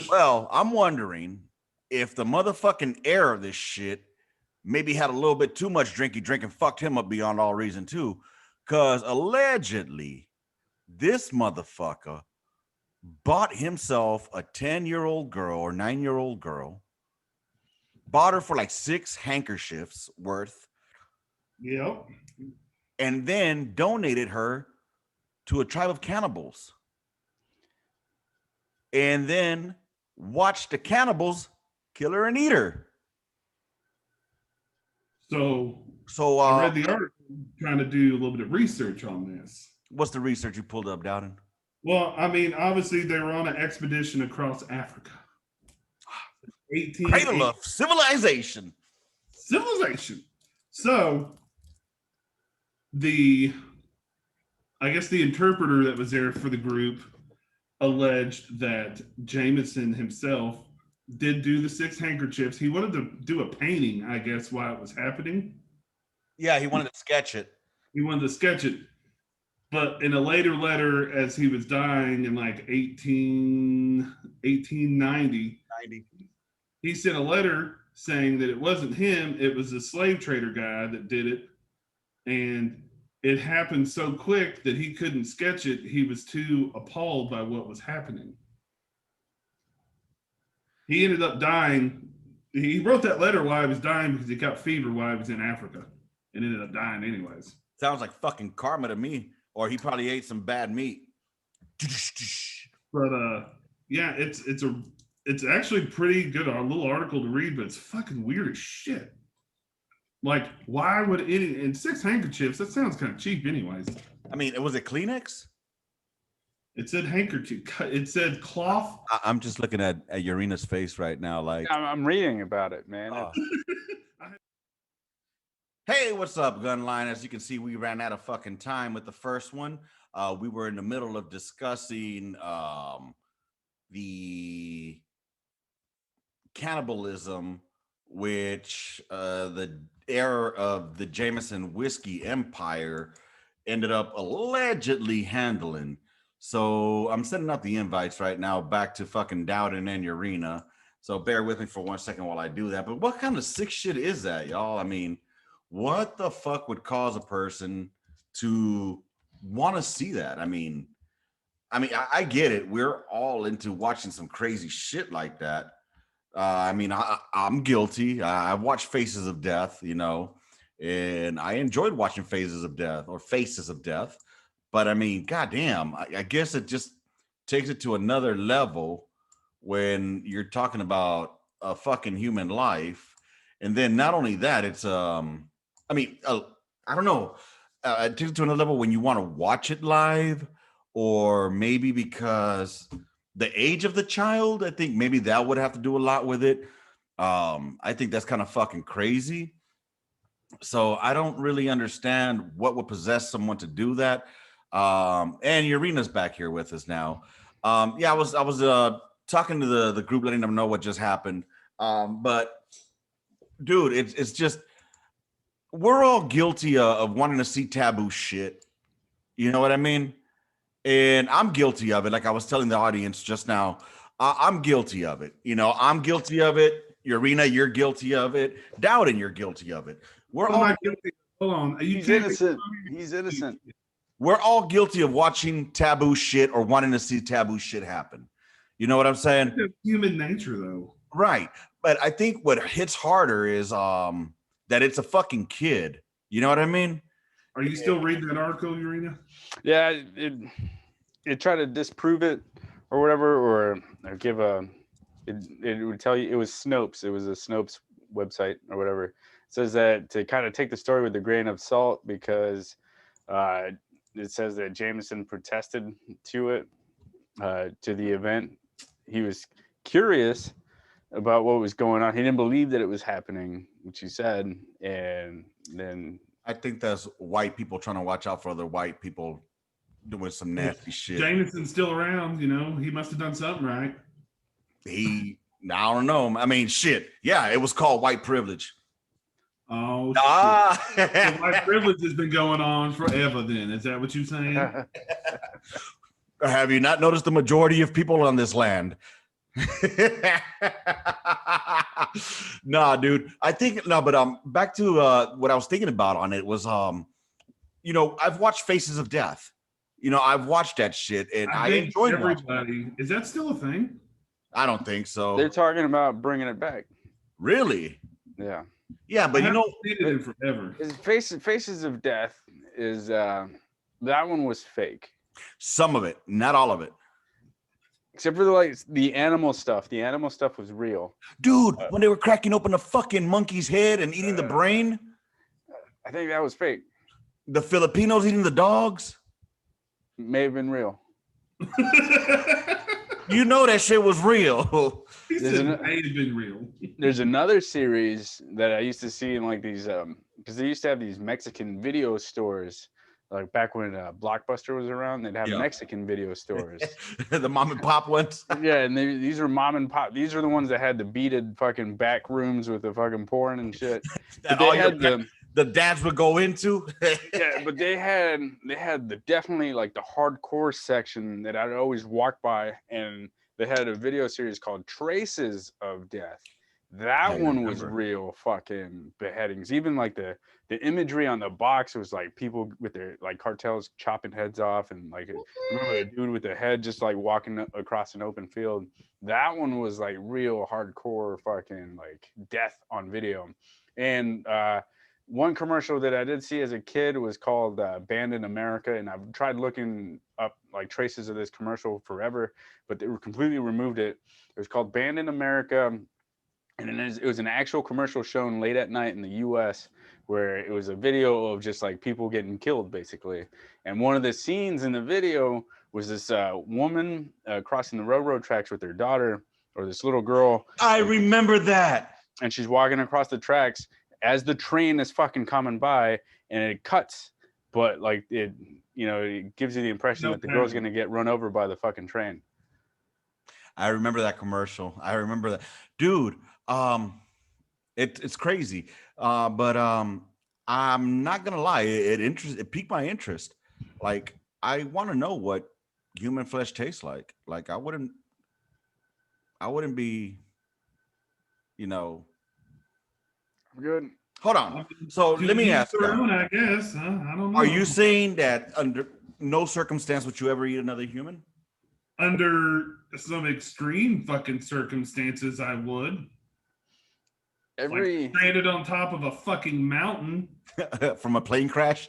Well, I'm wondering if the motherfucking air of this shit maybe had a little bit too much drink and fucked him up beyond all reason too. Because allegedly, this motherfucker bought himself a 10-year-old girl or 9-year-old girl, bought her for like 6 handkerchiefs worth. Yep. And then donated her to a tribe of cannibals. And then watched the cannibals kill her and eat her. So I read the article trying to do a little bit of research on this. What's the research you pulled up, Dowden? Well, I mean, obviously they were on an expedition across Africa. Cradle of civilization. So I guess the interpreter that was there for the group alleged that Jameson himself did do the 6 handkerchiefs. He wanted to do a painting, I guess, while it was happening. Yeah, he wanted to sketch it. But in a later letter, as he was dying in like 1890, he sent a letter saying that it wasn't him, it was a slave trader guy that did it. And it happened so quick that he couldn't sketch it. He was too appalled by what was happening. He ended up dying. He wrote that letter while he was dying because he got fever while he was in Africa and ended up dying anyways. Sounds like fucking karma to me. Or he probably ate some bad meat. But yeah, it's actually pretty good. A little article to read, but it's fucking weird as shit. Like, why would any and 6 handkerchiefs? That sounds kind of cheap, anyways. I mean, was it Kleenex? It said handkerchief. It said cloth. I'm just looking at Urina's face right now. Like, I'm reading about it, man. Hey, what's up, Gunline? As you can see, we ran out of fucking time with the first one. We were in the middle of discussing the cannibalism, which the era of the Jameson whiskey empire ended up allegedly handling. So I'm sending out the invites right now back to fucking Dowden and Urena. So bear with me for 1 second while I do that. But what kind of sick shit is that, y'all? I mean, what the fuck would cause a person to want to see that? I mean, I get it. We're all into watching some crazy shit like that. I'm guilty. I've watched Faces of Death, you know, and I enjoyed watching Faces of Death. But I mean, goddamn, I guess it just takes it to another level when you're talking about a fucking human life. And then not only that, it's I don't know. It takes it to another level when you want to watch it live, or maybe because the age of the child. I think maybe that would have to do a lot with it. I think that's kind of fucking crazy. So I don't really understand what would possess someone to do that. And Urena's back here with us now. I was talking to the group, letting them know what just happened. But dude, it's just, we're all guilty of wanting to see taboo shit. You know what I mean? And I'm guilty of it. Like I was telling the audience just now, I'm guilty of it. You know, I'm guilty of it. Urena, you're guilty of it. Dowden, you're guilty of it. We're all guilty. Hold on. He's innocent. He's innocent. We're all guilty of watching taboo shit or wanting to see taboo shit happen. You know what I'm saying? It's human nature, though. Right. But I think what hits harder is that it's a fucking kid. You know what I mean? Are you still reading that article, Urena? Yeah, it tried to disprove it or whatever, or give a. It would tell you it was Snopes. It was a Snopes website or whatever. It says that to kind of take the story with a grain of salt because it says that Jameson protested to it, to the event. He was curious about what was going on. He didn't believe that it was happening, which he said, and then I think that's white people trying to watch out for other white people doing some nasty shit. Jameson's still around, you know. He must have done something right. I don't know. I mean, shit. Yeah, it was called white privilege. Oh, shit. So white privilege has been going on forever then. Is that what you're saying? Have you not noticed the majority of people on this land? Nah, dude. I think no, but back to what I was thinking about on it was you know, I've watched Faces of Death. You know, I've watched that shit and I enjoyed everybody. Is that still a thing? I don't think so. they're talking about bringing it back. Really? Yeah. Yeah, but you know, seen it in forever. Faces of Death is that one was fake. some of it, not all of it. Except for the animal stuff. The animal stuff was real. Dude, when they were cracking open the fucking monkey's head and eating the brain. I think that was fake. The Filipinos eating the dogs. May have been real. You know that shit was real. He said it may have been real. There's another series that I used to see in like these because they used to have these Mexican video stores. Like back when Blockbuster was around, they'd have Mexican video stores. The mom and pop ones. Yeah, and these are mom and pop. These are the ones that had the beaded fucking back rooms with the fucking porn and shit. That all the dads would go into. Yeah, but they had the definitely like the hardcore section that I'd always walk by, and they had a video series called Traces of Death. That one was real fucking beheadings. Even like the imagery on the box was like people with their like cartels chopping heads off, and like remember a dude with the head just like walking across an open field. That one was like real hardcore fucking like death on video. And one commercial that I did see as a kid was called Banned in America, and I've tried looking up like traces of this commercial forever, but they completely removed it. It was called Banned in America. And it was an actual commercial shown late at night in the U.S. where it was a video of just like people getting killed, basically. And one of the scenes in the video was this woman crossing the railroad tracks with her daughter, or this little girl. I remember that. And she's walking across the tracks, as the train is fucking coming by, and it cuts, but like it, it gives you the impression that the girl's gonna get run over by the fucking train. I remember that commercial. I remember that, dude. It's crazy. But I'm not gonna lie. It piqued my interest. Like, I want to know what human flesh tastes like. Like, I wouldn't be, I'm good. Hold on. So let me ask you. I guess. I don't know. Are you saying that under no circumstance would you ever eat another human? Under some extreme fucking circumstances, I would. Like stranded on top of a fucking mountain from a plane crash.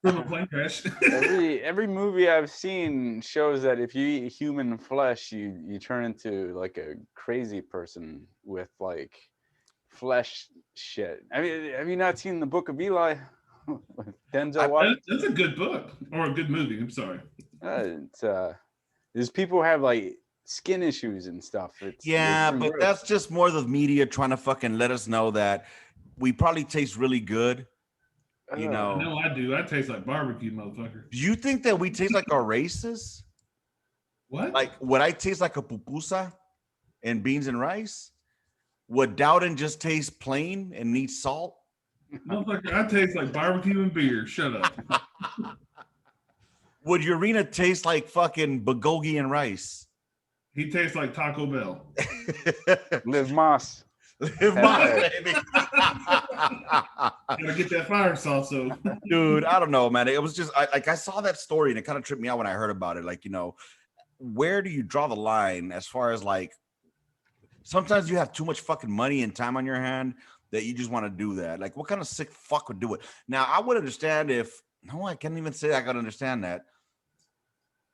Every movie I've seen shows that if you eat human flesh, you turn into like a crazy person with like flesh shit. I mean, have you not seen the Book of Eli? Denzel Washington? That's a good book or a good movie. I'm sorry. There's people have like skin issues and stuff. But gross. That's just more the media trying to fucking let us know that we probably taste really good. No, I do. I taste like barbecue, motherfucker. Do you think that we taste like our races? What? Like, would I taste like a pupusa and beans and rice? Would Dowden just taste plain and need salt? Motherfucker, I taste like barbecue and beer. Shut up. Would Urena taste like fucking bulgogi and rice? He tastes like Taco Bell. Liv Moss. Liv Moss, baby. Gotta get that fire sauce, so. Dude, I don't know, man. It was just I saw that story and it kind of tripped me out when I heard about it. Like, where do you draw the line as far as like sometimes you have too much fucking money and time on your hand that you just want to do that. Like, what kind of sick fuck would do it? Now, I would understand if I can't even say I could understand that.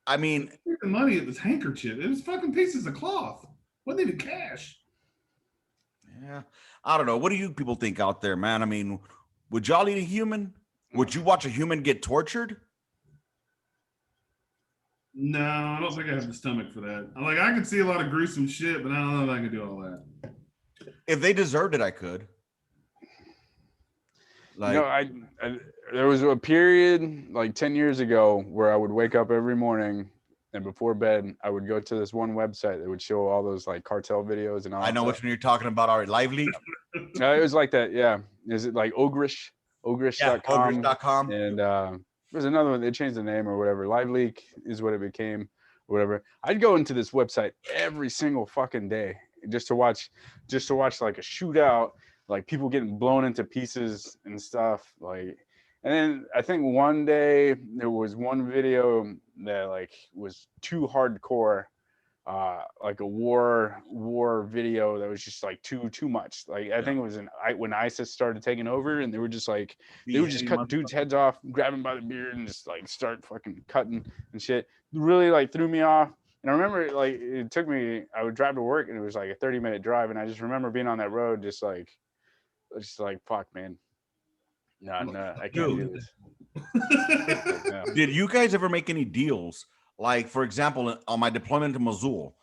I mean, the money at this handkerchief. It was fucking pieces of cloth. Wasn't even cash. Yeah, I don't know. What do you people think out there, man? I mean, would y'all eat a human? Would you watch a human get tortured? No, I don't think I have the stomach for that. Like, I could see a lot of gruesome shit, but I don't know if I could do all that. If they deserved it, I could. Like, there was a period like 10 years ago where I would wake up every morning and before bed, I would go to this one website that would show all those like cartel videos and all. I know which one you're talking about. All right, Lively. It was like that. Yeah. Is it like Ogrish? Ogrish.com. Yeah, Ogrish.com. And there's another one. They changed the name or whatever. Lively is what it became or whatever. I'd go into this website every single fucking day just to watch like a shootout, like people getting blown into pieces and stuff. Like, and then I think one day there was one video that like was too hardcore, like a war video that was just like too much. Like, I think it was when ISIS started taking over, and they would just like they would just cut dudes' heads off, grab him by the beard, and just like start fucking cutting and shit. It really like threw me off. And I remember like it took me. I would drive to work, and it was like a 30-minute drive, and I just remember being on that road, just like fuck, man. No, I can't do this. No. Did you guys ever make any deals? Like, for example, on my deployment to Mosul,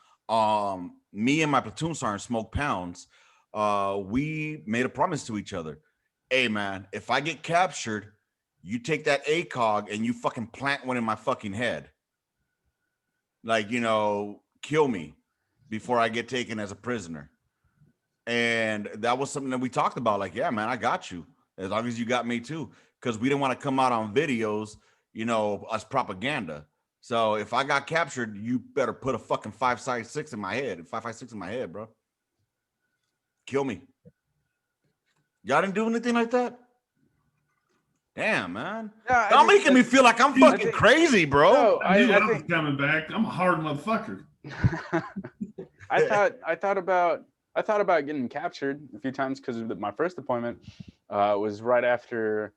me and my platoon sergeant, Smoke Pounds, we made a promise to each other. Hey, man, if I get captured, you take that ACOG and you fucking plant one in my fucking head. Like, kill me before I get taken as a prisoner. And that was something that we talked about. Like, yeah, man, I got you. As long as you got me too. Because we didn't want to come out on videos, as propaganda. So if I got captured, you better put a fucking 5.56 in my head. 5.56 in my head, bro. Kill me. Y'all didn't do anything like that? Damn, man. Yeah, y'all making me feel like I'm fucking crazy, bro. No, I was coming back. I'm a hard motherfucker. I thought about getting captured a few times because my first deployment was right after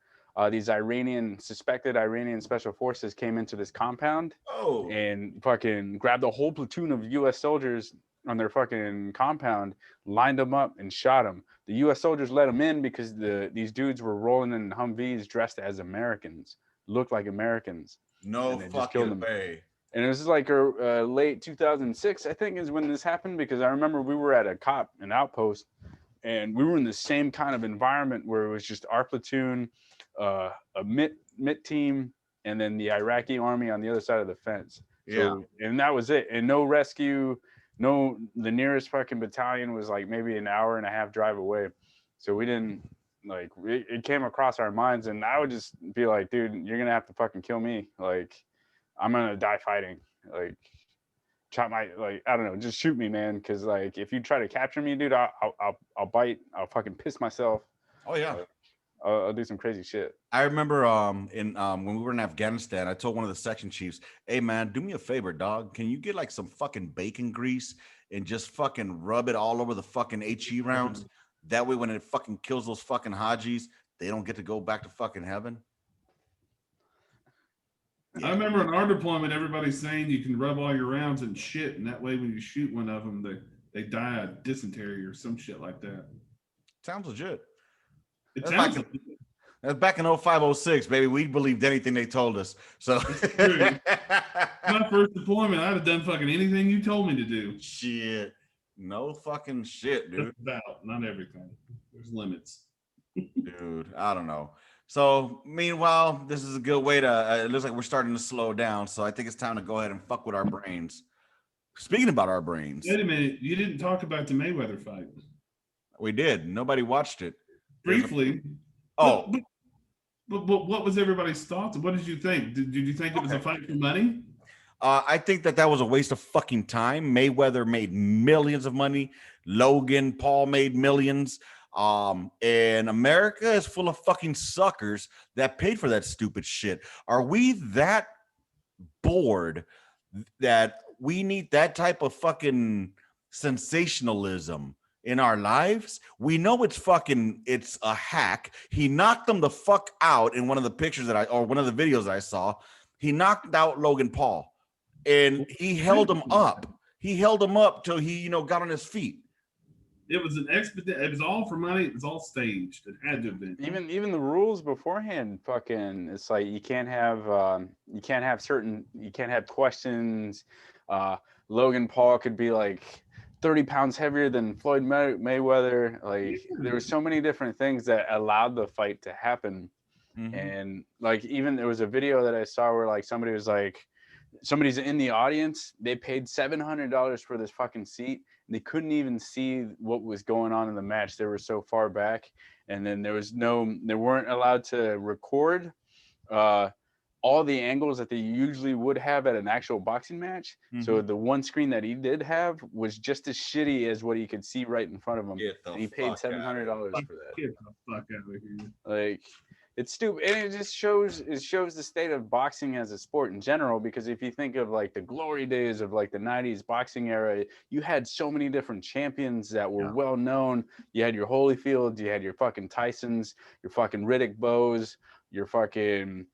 these suspected Iranian special forces came into this compound and fucking grabbed a whole platoon of U.S. soldiers on their fucking compound, lined them up and shot them. The U.S. soldiers let them in because these dudes were rolling in Humvees dressed as Americans, looked like Americans. No fucking way. And it was like late 2006, I think, is when this happened, because I remember we were at an outpost and we were in the same kind of environment where it was just our platoon, a MIT team, and then the Iraqi army on the other side of the fence. So, and that was it. And no rescue, the nearest fucking battalion was like maybe an hour and a half drive away. So we didn't like, it came across our minds, and I would just be like, dude, you're going to have to fucking kill me. Like, I'm going to die fighting. Like, chop my, like, I don't know, just shoot me, man. Cause like, if you try to capture me, dude, I'll bite, I'll fucking piss myself. Oh yeah. I'll do some crazy shit. I remember when we were in Afghanistan, I told one of the section chiefs, "Hey man, do me a favor, dog. Can you get like some fucking bacon grease and just fucking rub it all over the fucking HE rounds? That way when it fucking kills those fucking Hajis, they don't get to go back to fucking heaven." Yeah. I remember in our deployment, everybody's saying you can rub all your rounds in shit, and that way when you shoot one of them, they die of dysentery or some shit like that. Sounds legit. That's back in 0506, baby. We believed anything they told us. So my first deployment, I'd have done fucking anything you told me to do. Shit. No fucking shit, dude. Just about, not everything. There's limits. Dude, I don't know. So meanwhile, this is a good way to it looks like we're starting to slow down. So I think it's time to go ahead and fuck with our brains. Speaking about our brains. Wait a minute, you didn't talk about the Mayweather fight. We did. Nobody watched it. Briefly. Oh. But what was everybody's thoughts? What did you think? Did you think it was a fight for money? I think that was a waste of fucking time. Mayweather made millions of money. Logan Paul made millions. And America is full of fucking suckers that paid for that stupid shit. Are we that bored that we need that type of fucking sensationalism in our lives? We know it's a hack. He knocked them the fuck out in one of the pictures one of the videos that I saw. He knocked out Logan Paul and he held him up. He held him up till he, got on his feet. It was it was all for money. It was all staged. It had to have been. Even the rules beforehand, fucking, it's like you can't have questions. Logan Paul could be like 30 pounds heavier than Floyd Mayweather. Like there were so many different things that allowed the fight to happen. Mm-hmm. And like even there was a video that I saw where like somebody's in the audience. They paid $700 for this fucking seat. And they couldn't even see what was going on in the match. They were so far back. And then they weren't allowed to record all the angles that they usually would have at an actual boxing match. Mm-hmm. So the one screen that he did have was just as shitty as what he could see right in front of him. And he paid $700 for that. Get the fuck out of here. Like, it's stupid, and it just shows the state of boxing as a sport in general. Because if you think of like the glory days of like the 90s boxing era, you had so many different champions that were well known. You had your Holyfield, you had your fucking Tysons, your fucking Riddick Bows, your fucking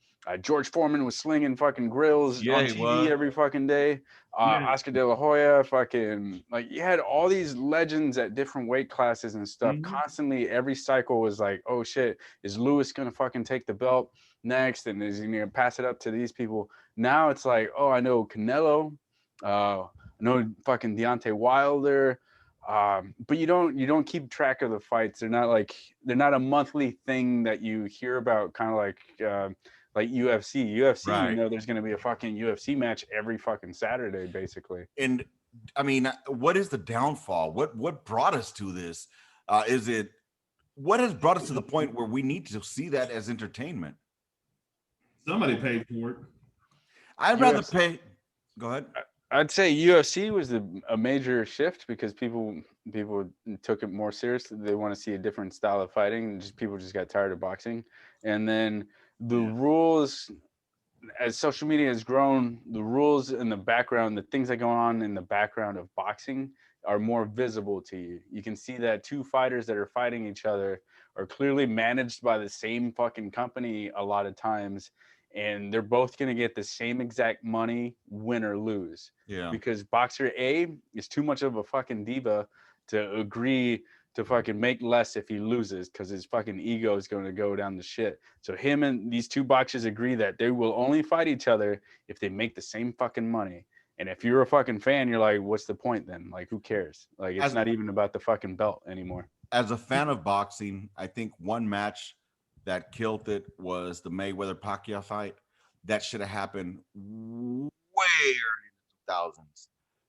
George Foreman was slinging fucking grills on TV every fucking day. Oscar De La Hoya, fucking, like, you had all these legends at different weight classes and stuff. Mm-hmm. Constantly, every cycle was like, oh shit, is Lewis gonna fucking take the belt next? And is he gonna pass it up to these people? Now it's like, oh, I know Canelo, I know fucking Deontay Wilder. But you don't keep track of the fights. They're not a monthly thing that you hear about, kind of like UFC, right. There's going to be a fucking UFC match every fucking Saturday, basically. And I mean, what is the downfall? What brought us to this? What has brought us to the point where we need to see that as entertainment? Somebody paid for it. I'd rather pay. Go ahead. I'd say UFC was a major shift because people took it more seriously. They want to see a different style of fighting. People just got tired of boxing. And then the rules, as social media has grown, the rules in the background, the things that go on in the background of boxing are more visible to you. You can see that two fighters that are fighting each other are clearly managed by the same fucking company a lot of times. And they're both going to get the same exact money, win or lose. Yeah. Because boxer A is too much of a fucking diva to agree to fucking make less if he loses, because his fucking ego is going to go down the shit. So him and these two boxers agree that they will only fight each other if they make the same fucking money. And if you're a fucking fan, you're like, what's the point then? Like, who cares? Like, it's not even about the fucking belt anymore. as a fan of boxing, I think one match that killed it was the Mayweather Pacquiao fight. That should have happened way early in the 2000s.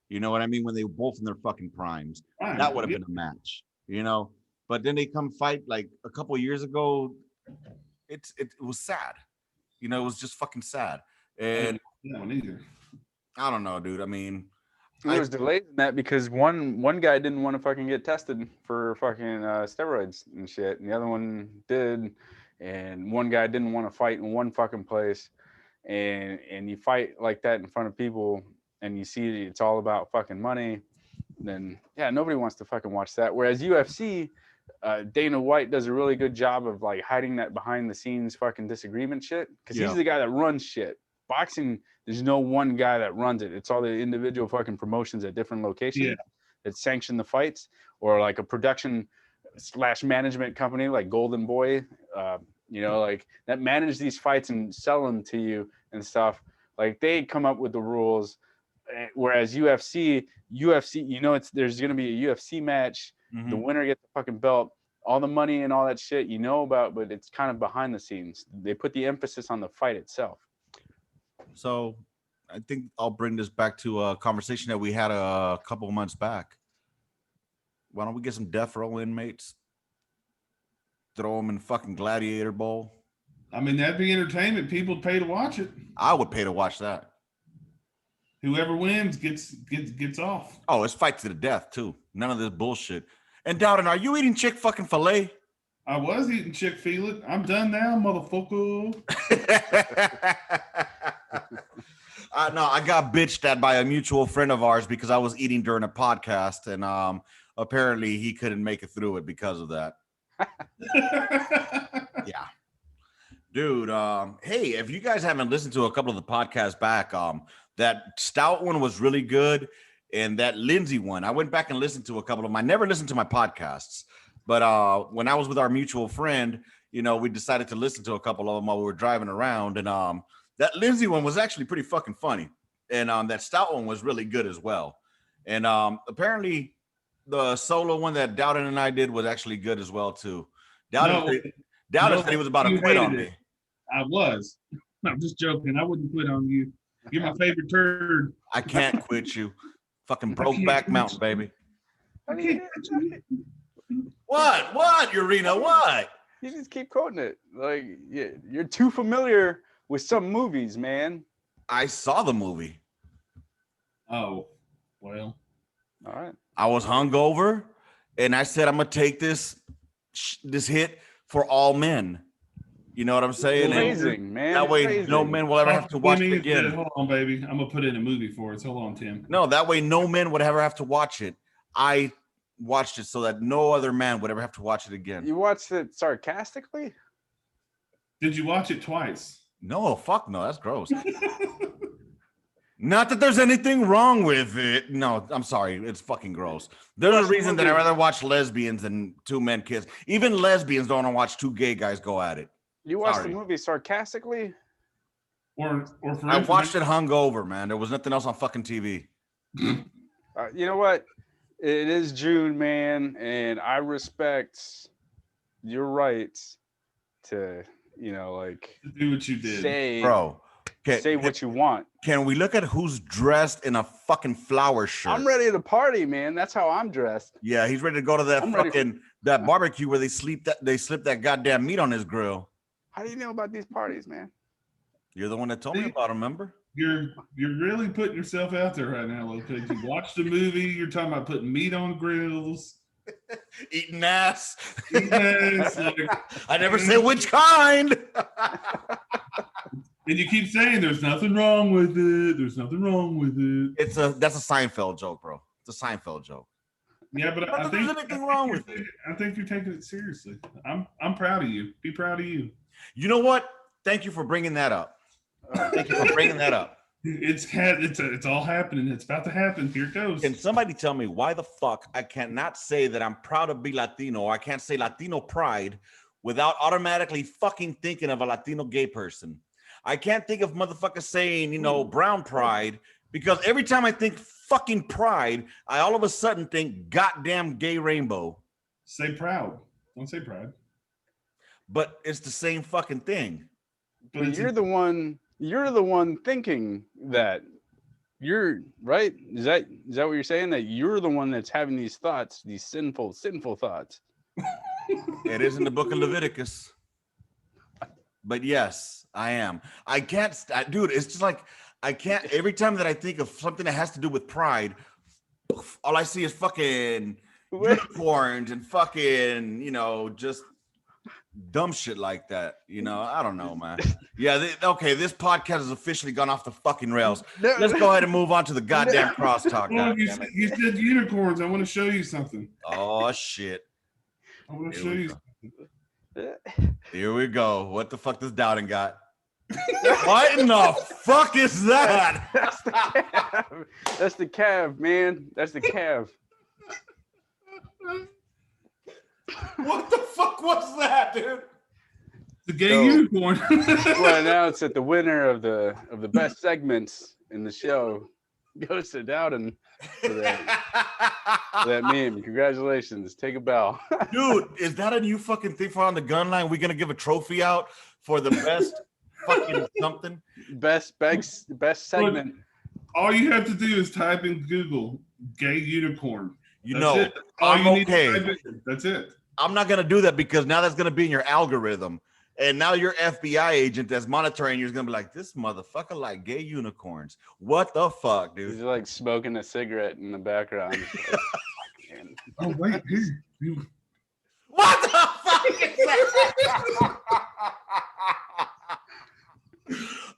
You know what I mean? When they were both in their fucking primes, that would have been a match. You know, but then they come fight like a couple of years ago. It was sad. You know, it was just fucking sad. And that one either. I don't know, dude. I mean, There was delays in that because one guy didn't want to fucking get tested for fucking steroids and shit, and the other one did, and one guy didn't want to fight in one fucking place, and you fight like that in front of people, and you see it's all about fucking money, then yeah, nobody wants to fucking watch that. Whereas UFC, Dana White does a really good job of like hiding that behind the scenes fucking disagreement shit because he's the guy that runs shit. Boxing, there's no one guy that runs it. It's all the individual fucking promotions at different locations that sanction the fights, or like a production / management company like Golden Boy, you know, like that manage these fights and sell them to you and stuff. Like they come up with the rules. Whereas UFC, you know, there's going to be a UFC match. Mm-hmm. The winner gets the fucking belt. All the money and all that shit you know about, but it's kind of behind the scenes. They put the emphasis on the fight itself. So I think I'll bring this back to a conversation that we had a couple of months back. Why don't we get some death row inmates? Throw them in fucking gladiator bowl. I mean, that'd be entertainment. People pay to watch it. I would pay to watch that. Whoever wins gets off. Oh, it's fight to the death too. None of this bullshit. And Dowden, are you eating chick fucking filet? I was eating Chick-fil-A. I'm done now, motherfucker. No, I got bitched at by a mutual friend of ours because I was eating during a podcast, and apparently he couldn't make it through it because of that. Yeah. Dude, hey, if you guys haven't listened to a couple of the podcasts back, that Stout one was really good, and that Lindsay one, I went back and listened to a couple of them. I never listened to my podcasts, but when I was with our mutual friend, you know, we decided to listen to a couple of them while we were driving around, and that Lindsay one was actually pretty fucking funny, and that Stout one was really good as well. And apparently the solo one that Dowden and I did was actually good as well too. Dowden said he was about to quit on me. I was. I'm just joking. I wouldn't quit on you. You're my favorite turd. I can't quit you. Fucking Brokeback Mountain, baby. What, Urena? What? You just keep quoting it. Like, yeah, you're too familiar with some movies, man. I saw the movie. Oh, well. All right. I was hungover, and I said, I'm going to take this hit for all men. You know what I'm saying? Amazing, man. That way no men will ever have to watch it again. Hold on, baby. I'm going to put in a movie for it. Hold on, Tim. No, that way no men would ever have to watch it. I watched it so that no other man would ever have to watch it again. You watched it sarcastically? Did you watch it twice? No, fuck no. That's gross. Not that there's anything wrong with it. No, I'm sorry. It's fucking gross. There's a reason that I'd rather watch lesbians than two men kiss. Even lesbians don't want to watch two gay guys go at it. You watched the movie sarcastically? Or for I watched it hungover, man. There was nothing else on fucking TV. You know what? It is June, man, and I respect your rights to, you know, like do what you did, say what you want. Can we look at who's dressed in a fucking flower shirt? I'm ready to party, man. That's how I'm dressed. Yeah, he's ready to go to that that barbecue where they slip that goddamn meat on his grill. How do you know about these parties, man? You're the one that told me about them, remember? You're really putting yourself out there right now, Lopez. You watched the movie. You're talking about putting meat on grills. Eating ass. Like, I never say which kind. And you keep saying there's nothing wrong with it. There's nothing wrong with it. That's a Seinfeld joke, bro. It's a Seinfeld joke. Yeah, but I think there's anything wrong with it. I think you're taking it seriously. I'm proud of you. Be proud of you. You know what? Thank you for bringing that up. Thank you for bringing that up. It's all happening. It's about to happen. Here it goes. Can somebody tell me why the fuck I cannot say that I'm proud to be Latino, or I can't say Latino pride without automatically fucking thinking of a Latino gay person? I can't think of motherfuckers saying, you know, brown pride, because every time I think fucking pride, I all of a sudden think goddamn gay rainbow. Say proud. Don't say proud. But it's the same fucking thing. But you're the one thinking that. You're right. Is that what you're saying? That you're the one that's having these thoughts, these sinful thoughts. It is in the book of Leviticus. But yes, I am. I can't, dude. It's just like I can't. Every time that I think of something that has to do with pride, all I see is fucking unicorns and fucking, just dumb shit like that. I don't know, man. Yeah. Okay. This podcast has officially gone off the fucking rails. Let's go ahead and move on to the goddamn crosstalk. Well, you said unicorns. I want to show you something. Oh shit. I want to show you something. Here we go. What the fuck does Dowden got? What in the fuck is that? That's the calf. That's the calf, man. That's the calf. What the fuck was that, dude? The gay unicorn. Well, now it's that the winner of the best segments in the show goes to Dowden for that meme. Congratulations. Take a bow. Dude, is that a new fucking thing for on the Gunline? We're gonna give a trophy out for the best fucking something? Best segment. Look, all you have to do is type in Google gay unicorn. It. I'm okay. That's it. I'm not gonna do that because now that's gonna be in your algorithm. And now your FBI agent that's monitoring you is gonna be like, this motherfucker like gay unicorns. What the fuck, dude? He's like smoking a cigarette in the background. Oh wait, what the fuck is that?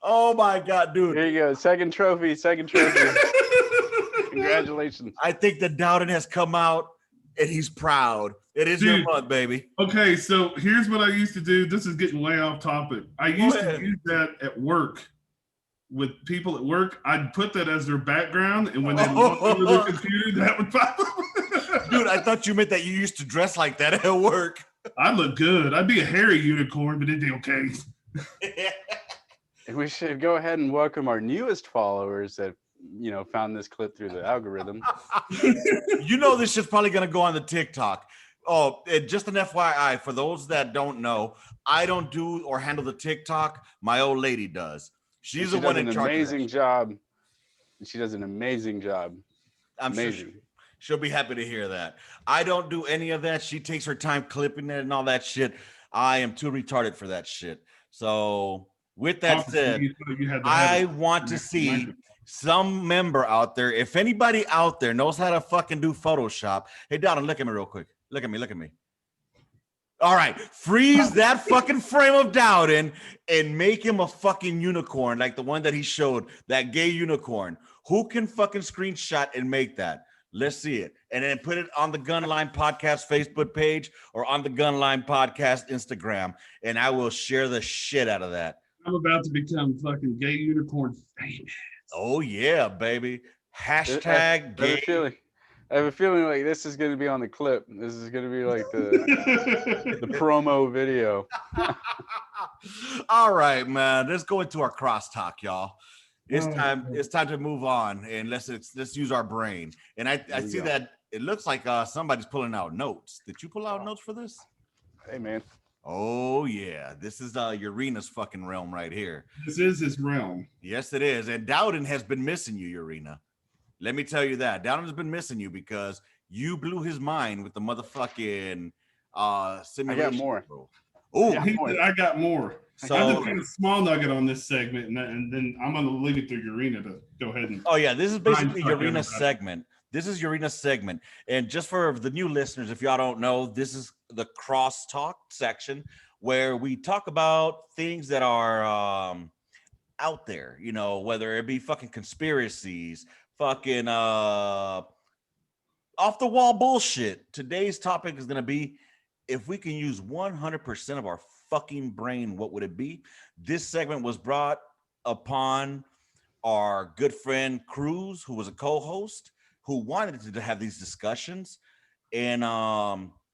Oh my god, dude. Here you go. Second trophy. Congratulations. I think that Dowden has come out and he's proud. It is your month, baby. Okay, so here's what I used to do. This is getting way off topic. I used to use that at work with people at work. I'd put that as their background, and when they walk over the computer, that would pop up. Dude, I thought you meant that you used to dress like that at work. I'd look good. I'd be a hairy unicorn, but it'd be okay. And we should go ahead and welcome our newest followers that found this clip through the algorithm. This shit's probably gonna go on the TikTok. Oh, just an FYI for those that don't know, I don't do or handle the TikTok. My old lady does. She's the one in charge. Amazing job. She does an amazing job. I'm amazing. Sure she'll be happy to hear that. I don't do any of that. She takes her time clipping it and all that shit. I am too retarded for that shit. So with that said, I want to see some member out there. If anybody out there knows how to fucking do Photoshop, hey, Donald, look at me real quick. Look at me. All right, freeze that fucking frame of Dowden and make him a fucking unicorn like the one that he showed, that gay unicorn. Who can fucking screenshot and make that? Let's see it. And then put it on the Gunline Podcast Facebook page or on the Gunline Podcast Instagram, and I will share the shit out of that. I'm about to become fucking gay unicorn famous. Oh, yeah, baby. Hashtag gay. I have a feeling like this is going to be on the clip. This is going to be like the promo video. All right, man. Let's go into our crosstalk, y'all. It's time. It's time to move on and let's use our brain. And I see that it looks like somebody's pulling out notes. Did you pull out notes for this? Hey, man. Oh yeah, this is Urina's fucking realm right here. This is his realm. Yes, it is. And Dowden has been missing you, Urina. Let me tell you that. Dowden has been missing you because you blew his mind with the motherfucking simulation. I got more. Oh, I got more. So I just got a small nugget on this segment, and then I'm going to leave it to Urina to go ahead and. Oh yeah, this is basically Urina's segment. This is Urina's segment, and just for the new listeners, if y'all don't know, this is the crosstalk section where we talk about things that are out there. Whether it be fucking conspiracies, fucking off the wall bullshit. Today's topic is going to be if we can use 100% of our fucking brain, what would it be? This segment was brought upon our good friend Cruz, who was a co-host, who wanted to have these discussions. And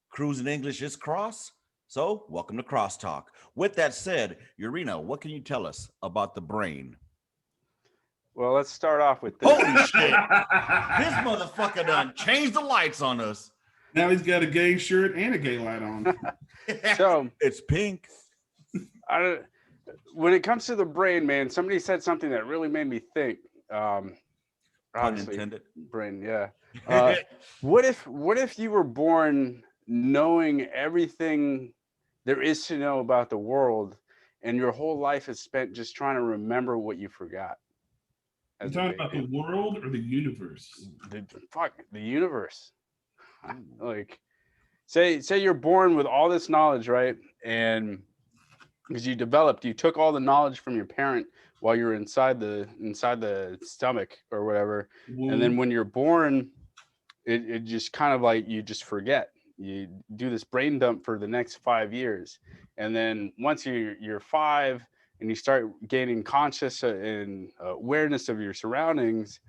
Cruz in English is cross. So welcome to Crosstalk. With that said, Urina, what can you tell us about the brain? Well, let's start off with this. Holy shit. This motherfucker done changed the lights on us. Now he's got a gay shirt and a gay light on. So it's pink. When it comes to the brain, man, somebody said something that really made me think. Pun Obviously, intended. brain, yeah. What if you were born knowing everything there is to know about the world, and your whole life is spent just trying to remember what you forgot? You talking about the world or the universe? The universe. Like, say you're born with all this knowledge, right? And because you took all the knowledge from your parent while you're inside the stomach or whatever, and then when you're born, it just kind of like you just forget. You do this brain dump for the next 5 years, and then once you're 5 and you start gaining conscious and awareness of your surroundings,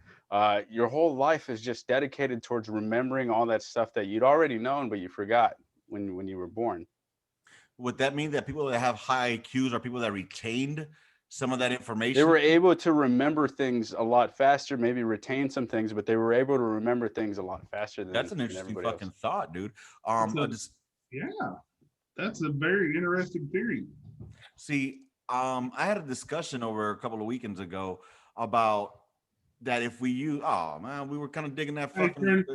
your whole life is just dedicated towards remembering all that stuff that you'd already known but you forgot when you were born. Would that mean that people that have high IQs are people that retained some of that information? They were able to remember things a lot faster, maybe retain some things, but they were able to remember things a lot faster than That's an interesting fucking else. thought, dude. Yeah, that's a very interesting theory. See, I had a discussion over a couple of weekends ago about that if we use, oh man, we were kind of digging that fucking.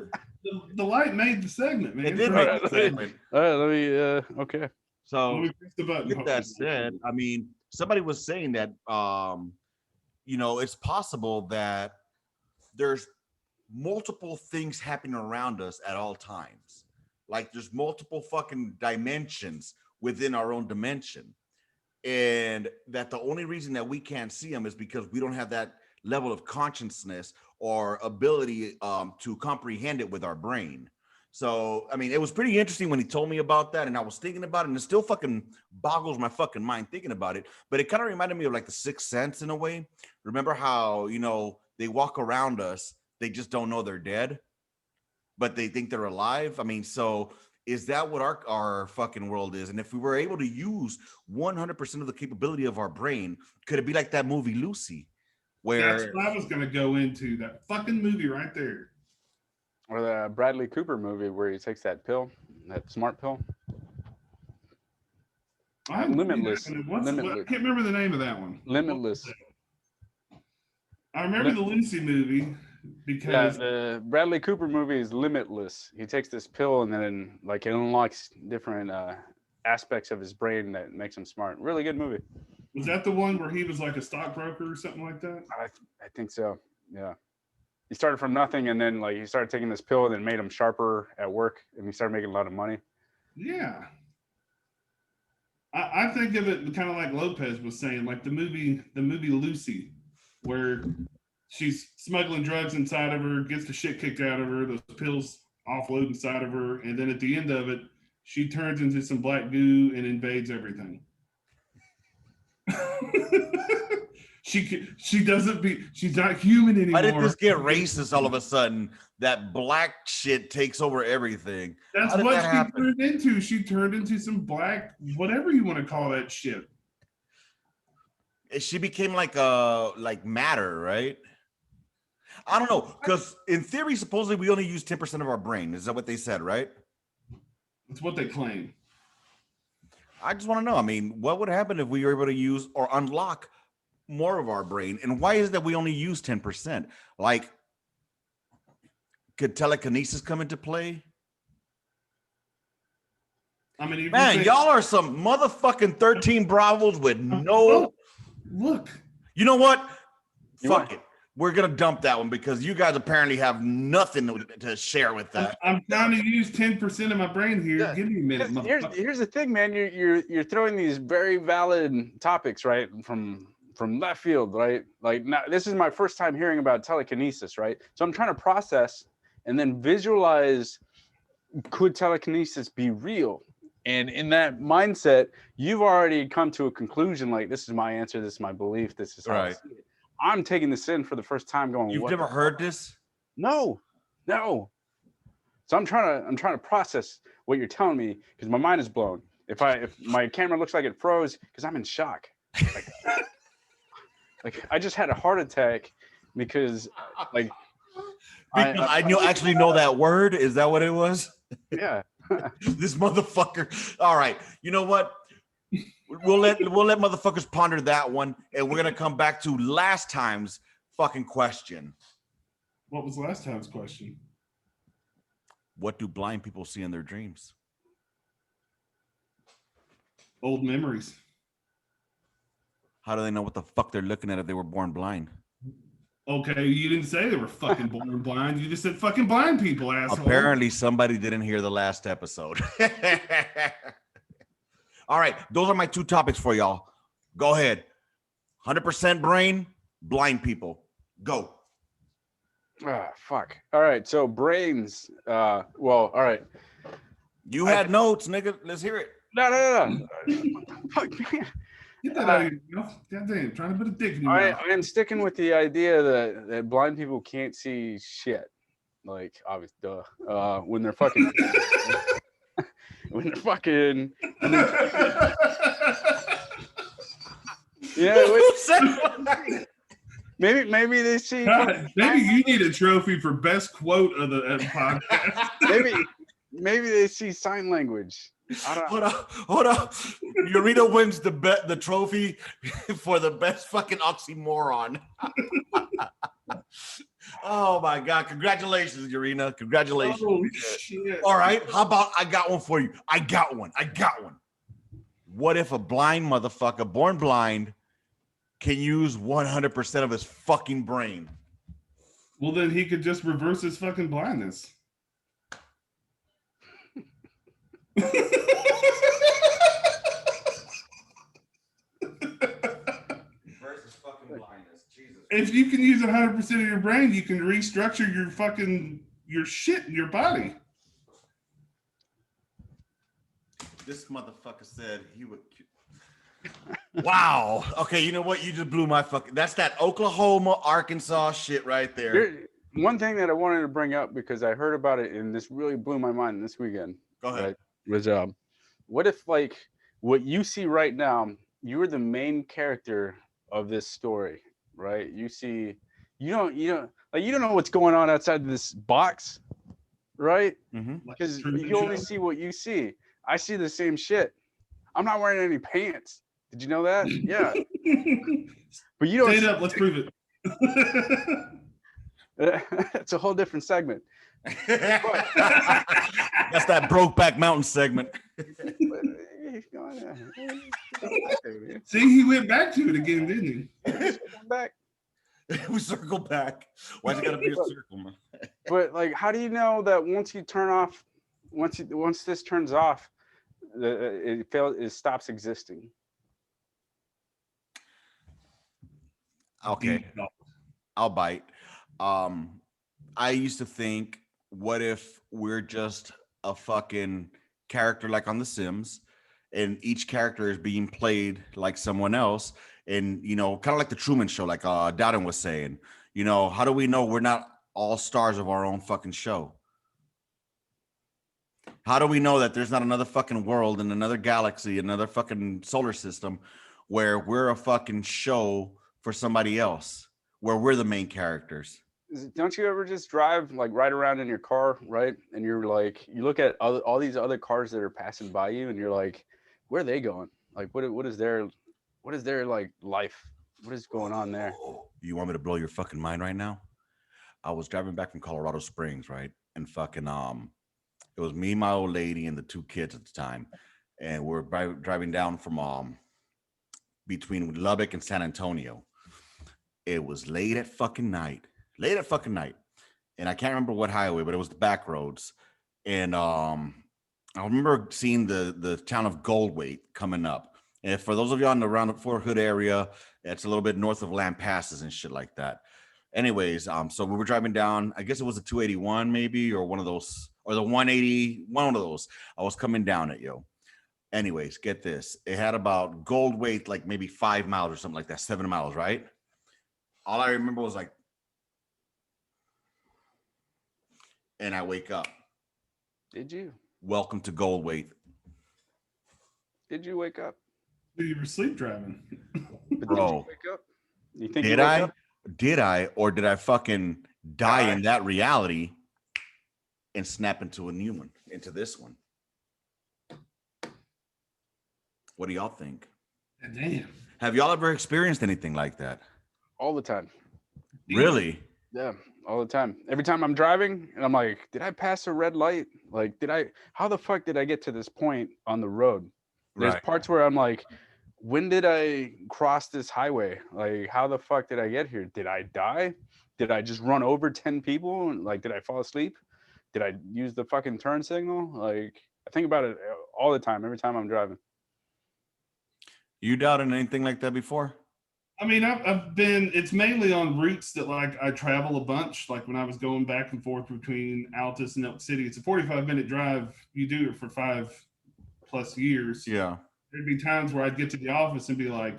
The light made the segment, man. It did make the segment. All right, let me. Okay. So with that said, I mean, somebody was saying that, it's possible that there's multiple things happening around us at all times. Like there's multiple fucking dimensions within our own dimension. And that the only reason that we can't see them is because we don't have that level of consciousness or ability to comprehend it with our brain. So, I mean, it was pretty interesting when he told me about that, and I was thinking about it, and it still fucking boggles my fucking mind thinking about it. But it kind of reminded me of like the Sixth Sense in a way. Remember how, they walk around us, they just don't know they're dead, but they think they're alive. I mean, so is that what our fucking world is? And if we were able to use 100% of the capability of our brain, could it be like that movie Lucy? Where that's what I was going to go into, that fucking movie right there. Or the Bradley Cooper movie where he takes that pill, that smart pill. Limitless. I can't remember the name of that one. Limitless. I remember the Lucy movie because the Bradley Cooper movie is Limitless. He takes this pill and then like it unlocks different aspects of his brain that makes him smart. Really good movie. Was that the one where he was like a stockbroker or something like that? I think so. Yeah. He started from nothing, and then like he started taking this pill, and then made him sharper at work, and he started making a lot of money. Yeah, I think of it kind of like Lopez was saying, like the movie Lucy, where she's smuggling drugs inside of her, gets the shit kicked out of her, those pills offload inside of her, and then at the end of it, she turns into some black goo and invades everything. She's not human anymore. Why did this get racist all of a sudden? That black shit takes over everything. That's what she turned into. She turned into some black, whatever you want to call that shit. She became like matter, right? I don't know, because in theory, supposedly we only use 10% of our brain. Is that what they said, right? That's what they claim. I just want to know. I mean, what would happen if we were able to use or unlock more of our brain? And why is it that we only use 10%? Like, could telekinesis come into play? I mean, man, y'all are some motherfucking 13 Bravos with no. Look, you know what? Fuck it. We're gonna dump that one because you guys apparently have nothing to share with that. I'm trying to use 10% of my brain here. Yeah. Give me a minute. Here's the thing, man. You're throwing these very valid topics, right, from left field, right? Like, now, this is my first time hearing about telekinesis, right? So I'm trying to process and then visualize, could telekinesis be real? And in that mindset, you've already come to a conclusion, like, this is my answer, this is my belief, this is how I see it. I'm taking this in for the first time going, you've never heard this? No. So I'm trying to process what you're telling me because my mind is blown. If my camera looks like it froze, because I'm in shock. Like I just had a heart attack because like I actually know that word. Is that what it was? Yeah. This motherfucker. All right. You know what? We'll let motherfuckers ponder that one, and we're gonna come back to last time's fucking question. What was last time's question? What do blind people see in their dreams? Old memories. How do they know what the fuck they're looking at if they were born blind? Okay, you didn't say they were fucking born blind. You just said fucking blind people, asshole. Apparently, somebody didn't hear the last episode. All right, those are my two topics for y'all. Go ahead. 100% brain, blind people. Go. Ah, fuck. All right. So brains. Well, all right. You had notes, nigga. Let's hear it. No. Fuck, man. Get that out of your mouth. God damn, trying to put a dick in your I mouth. am sticking with the idea that blind people can't see shit. Like, obviously, duh. When they're fucking. When they're fucking. Yeah. Maybe they see. Maybe you need a trophy for best quote of the podcast. Maybe they see sign language. I don't. Hold up. Urena wins the trophy for the best fucking oxymoron. Oh my god! Congratulations, Urena. Congratulations. Oh shit! All right. How about I got one for you? I got one. What if a blind motherfucker, born blind, can use 100% of his fucking brain? Well, then he could just reverse his fucking blindness. If you can use 100% of your brain, you can restructure your shit in your body. This motherfucker said he would. Wow. Okay, you know what? You just blew my fucking. That's that Oklahoma, Arkansas shit right there. One thing that I wanted to bring up because I heard about it and this really blew my mind this weekend. Go ahead. Right, was what if like what you see right now? You're the main character of this story, right? You don't know what's going on outside this box, right? Because you only see what you see. I see the same shit. I'm not wearing any pants. Did you know that? Yeah. But you don't. Stand up. Let's prove it. It's a whole different segment. That's that Brokeback Mountain segment. See, he went back to it again, didn't he? Back. We circle back. Why's it gotta be a circle, man? But like, how do you know that once you turn off, once this turns off, it stops existing? Okay, I'll bite. I used to think, what if we're just a fucking character like on The Sims, and each character is being played like someone else, and kind of like the Truman Show, like Dowden was saying. How do we know we're not all stars of our own fucking show? How do we know that there's not another fucking world in another galaxy, another fucking solar system, where we're a fucking show for somebody else, where we're the main characters? Don't you ever just drive like right around in your car, right? And you're like, you look at all these other cars that are passing by you, and you're like, where are they going? Like, what is their like life? What is going on there? You want me to blow your fucking mind right now? I was driving back from Colorado Springs, right? And fucking it was me, my old lady, and the two kids at the time, and we're driving down from between Lubbock and San Antonio. It was late at fucking night, and I can't remember what highway, but it was the back roads. And I remember seeing the town of Goldwaite coming up. And for those of y'all around the Fort Hood area, it's a little bit north of Land Passes and shit like that. Anyways, so we were driving down, I guess it was a 281 maybe, or one of those, or the 180, one of those. I was coming down it, yo. Anyways, get this. It had about Goldwaite, like maybe 5 miles or something like that, 7 miles, right? All I remember was like, and I wake up. Did you? Welcome to Goldwaite. Did you wake up? You were sleep driving. Bro, did you wake up? You think did I? Up? Did I? Or did I fucking die in that reality and snap into a new one? into this one. What do y'all think? Damn. Have y'all ever experienced anything like that? All the time. Really? Yeah, all the time. Every time I'm driving and I'm like, did I pass a red light? Like, how the fuck did I get to this point on the road? There's Right. parts where I'm like, when did I cross this highway? Like, how the fuck did I get here? Did I die? Did I just run over 10 people? Like, did I fall asleep? Did I use the fucking turn signal? Like, I think about it all the time, every time I'm driving. You doubted anything like that before? I mean, I've been, it's mainly on routes that like I travel a bunch. Like when I was going back and forth between Altus and Elk City, it's a 45-minute drive. You do it for 5+ years. Yeah. There'd be times where I'd get to the office and be like,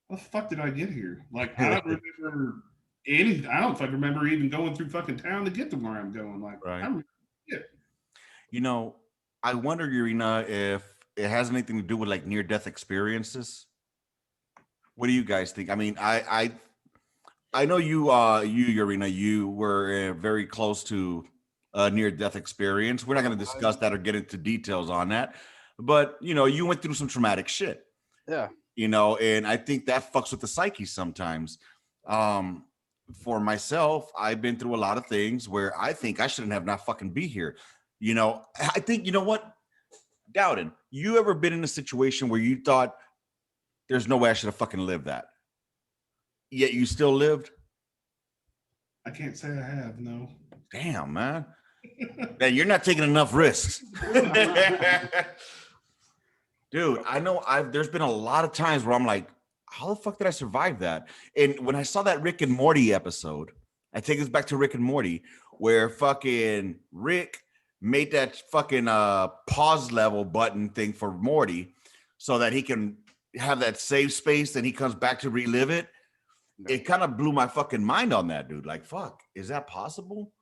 how the fuck did I get here? Like, I don't remember anything. I don't fucking remember even going through fucking town to get to where I'm going. Like, Right. Yeah. You know, I wonder, Urena, if it has anything to do with like near-death experiences. What do you guys think? I mean, I know you, Urena, you were very close to a near-death experience. We're not going to discuss that or get into details on that, but you know, you went through some traumatic shit. Yeah. You know, and I think that fucks with the psyche sometimes. For myself, I've been through a lot of things where I think I shouldn't have not fucking be here. You know, I think, you know what, Dowden, you ever been in a situation where you thought there's no way I should have fucking lived that, yet you still lived? I can't say I have, no. Damn, man. Man, you're not taking enough risks. Dude, I know there's been a lot of times where I'm like, how the fuck did I survive that? And when I saw that Rick and Morty episode, I take us back to Rick and Morty, where fucking Rick made that fucking pause level button thing for Morty so that he can have that save space and he comes back to relive it. It kind of blew my fucking mind on that, dude. Like, fuck, is that possible?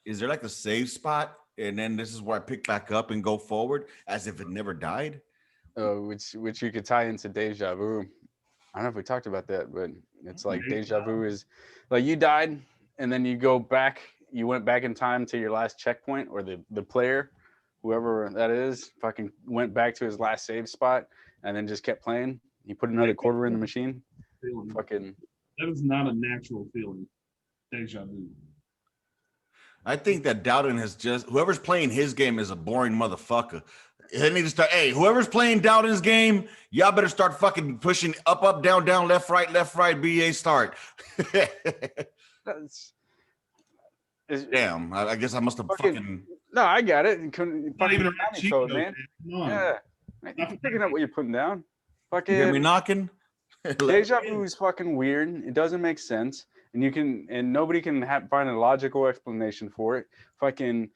Is there like a save spot? And then this is where I pick back up and go forward as if it never died? Which you could tie into deja vu. I don't know if we talked about that, but it's like deja vu is like you died and then you go back, you went back in time to your last checkpoint, or the player, whoever that is, fucking went back to his last save spot and then just kept playing. You put another quarter in the machine. Fucking, that is not a natural feeling. Deja vu. I think that Dowden has just, whoever's playing his game is a boring motherfucker. They need to start, hey, whoever's playing Dowden's game, y'all better start fucking pushing up, down, left, right, BA start. Damn, I guess I must have fucking no, I got it. You couldn't not even a cheat code, man. Yeah, you're picking up what you're putting down. Fucking, you hear me knocking? Deja vu is fucking weird. It doesn't make sense, and nobody can find a logical explanation for it. Fucking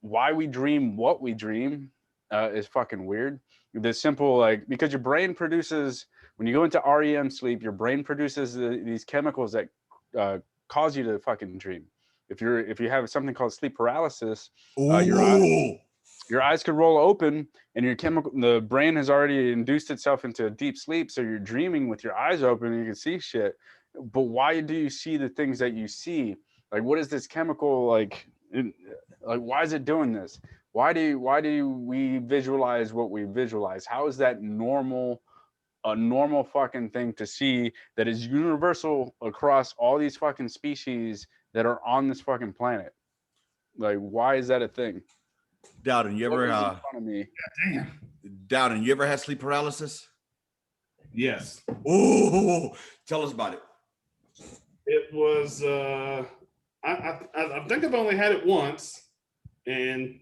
why we dream what we dream is fucking weird. The simple, like, because your brain produces, when you go into REM sleep, your brain produces these chemicals that cause you to fucking dream. If you have something called sleep paralysis, your eyes could roll open, and the brain has already induced itself into a deep sleep, so you're dreaming with your eyes open and you can see shit. But why do you see the things that you see? Like, what is this chemical like why is it doing this? Why do we visualize what we visualize? How is that a normal fucking thing to see that is universal across all these fucking species that are on this fucking planet? Like, why is that a thing? Dowden, you ever Dowden, you ever had sleep paralysis? Yes. Oh, tell us about it. It was I think I've only had it once, and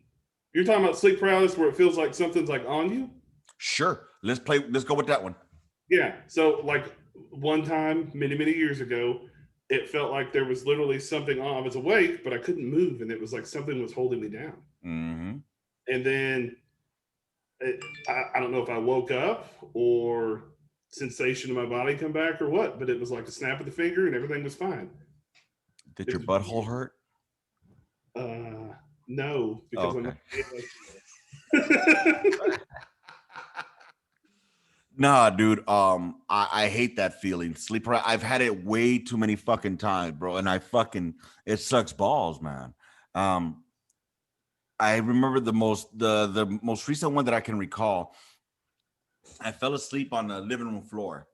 you're talking about sleep paralysis where it feels like something's like on you? Sure. Let's go with that one. Yeah. So like one time many years ago, it felt like there was literally something on. I was awake, but I couldn't move, and it was like something was holding me down. Mm-hmm. And then I don't know if I woke up or sensation in my body come back or what, but it was like a snap of the finger and everything was fine. Did your butthole hurt? No, because okay. I'm Nah, dude. I hate that feeling. Sleep paralysis. I've had it way too many fucking times, bro. And it sucks balls, man. I remember the most recent one that I can recall. I fell asleep on the living room floor,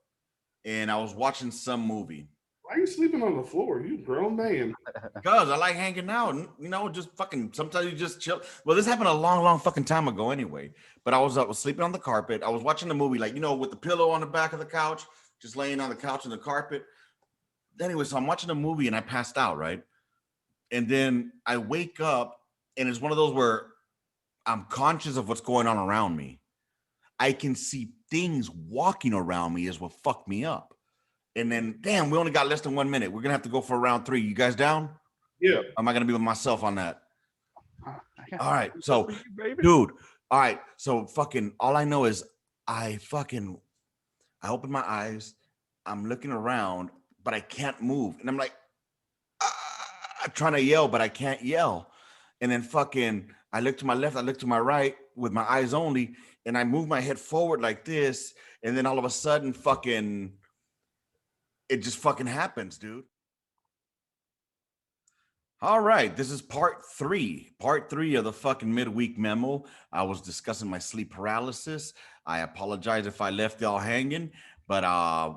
and I was watching some movie. Why are you sleeping on the floor? You grown man. Cause I like hanging out, and just fucking. Sometimes you just chill. Well, this happened a long fucking time ago, anyway. But I was sleeping on the carpet. I was watching the movie, like with the pillow on the back of the couch, just laying on the couch on the carpet. Anyway, so I'm watching a movie and I passed out, right? And then I wake up, and it's one of those where I'm conscious of what's going on around me. I can see things walking around me is what fucked me up. And then, damn, we only got less than 1 minute. We're gonna have to go for round 3. You guys down? Yeah. Am I gonna be with myself on that? All right. You, So, baby. dude. All right. So, fucking. All I know is I open my eyes. I'm looking around, but I can't move, and I'm like, I'm trying to yell, but I can't yell. And then fucking, I look to my left, I look to my right with my eyes only, and I move my head forward like this, and then all of a sudden, fucking, it just fucking happens, dude. All right, this is part 3 of the fucking midweek memo. I was discussing my sleep paralysis. I apologize if I left y'all hanging, but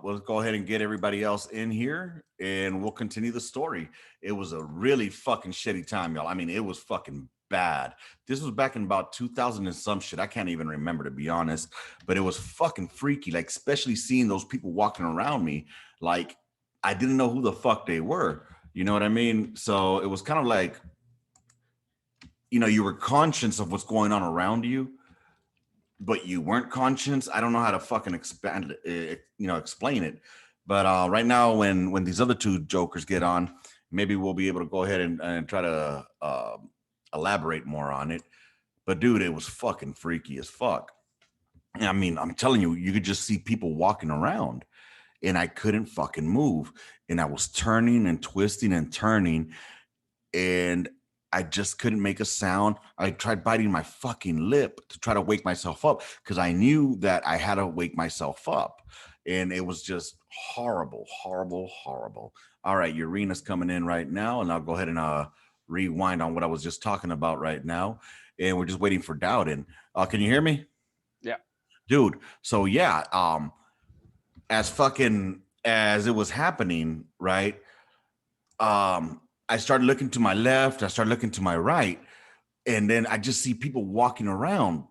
we'll go ahead and get everybody else in here, and we'll continue the story. It was a really fucking shitty time, y'all. I mean, it was fucking bad. This was back in about 2000 and some shit. I can't even remember, to be honest, but it was fucking freaky, like, especially seeing those people walking around me. Like, I didn't know who the fuck they were. You know what I mean? So it was kind of like, you were conscious of what's going on around you, but you weren't conscious. I don't know how to fucking explain it. But right now, when these other 2 jokers get on, maybe we'll be able to go ahead and try to elaborate more on it. But dude, it was fucking freaky as fuck. I mean, I'm telling you, you could just see people walking around, and I couldn't fucking move. And I was turning and twisting and turning, and I just couldn't make a sound. I tried biting my fucking lip to try to wake myself up, because I knew that I had to wake myself up. And it was just horrible, horrible, horrible. All right, Urena's coming in right now, and I'll go ahead and rewind on what I was just talking about right now. And we're just waiting for Dowden. Can you hear me? Yeah. Dude, so yeah, as it was happening, right? I started looking to my left, I started looking to my right, and then I just see people walking around.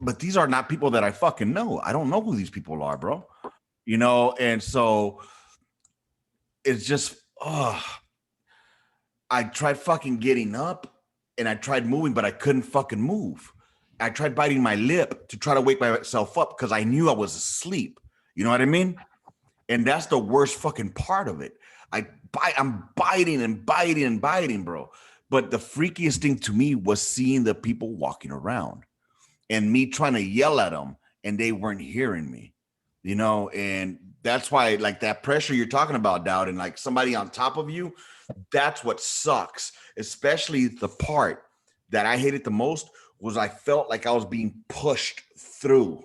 But these are not people that I fucking know. I don't know who these people are, bro. And so it's just, I tried fucking getting up, and I tried moving, but I couldn't fucking move. I tried biting my lip to try to wake myself up, because I knew I was asleep. You know what I mean? And that's the worst fucking part of it. I'm biting and biting and biting, bro. But the freakiest thing to me was seeing the people walking around and me trying to yell at them, and they weren't hearing me, and that's why, like, that pressure you're talking about, Dowd, and like somebody on top of you, that's what sucks. Especially the part that I hated the most was I felt like I was being pushed through.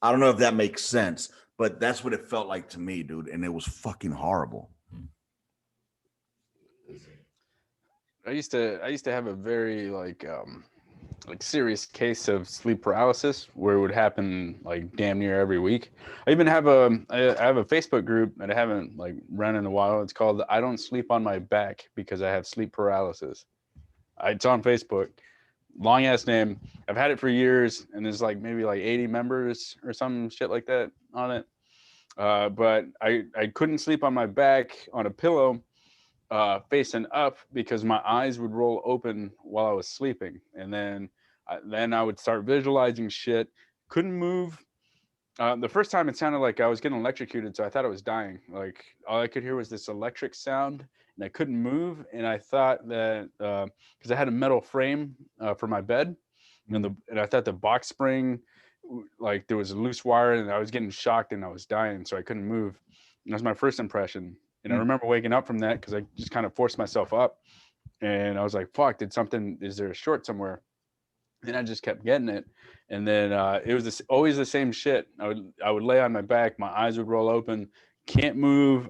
I don't know if that makes sense, but that's what it felt like to me, dude. And it was fucking horrible. I used to have a very like serious case of sleep paralysis where it would happen like damn near every week. I even have I have a Facebook group that I haven't like run in a while. It's called "I Don't Sleep on My Back Because I Have Sleep Paralysis." It's on Facebook. Long ass name. I've had it for years, and there's like maybe like 80 members or some shit like that on it. But I couldn't sleep on my back on a pillow facing up because my eyes would roll open while I was sleeping, and then I would start visualizing shit. Couldn't move. The first time it sounded like I was getting electrocuted, so I thought I was dying. Like all I could hear was this electric sound, and I couldn't move. And I thought that because I had a metal frame for my bed, and I thought the box spring, like there was a loose wire, and I was getting shocked, and I was dying, so I couldn't move. And that was my first impression. And I remember waking up from that because I just kind of forced myself up, and I was like, "Fuck! Is there a short somewhere?" And I just kept getting it, and then it was always the same shit. I would lay on my back, my eyes would roll open, can't move.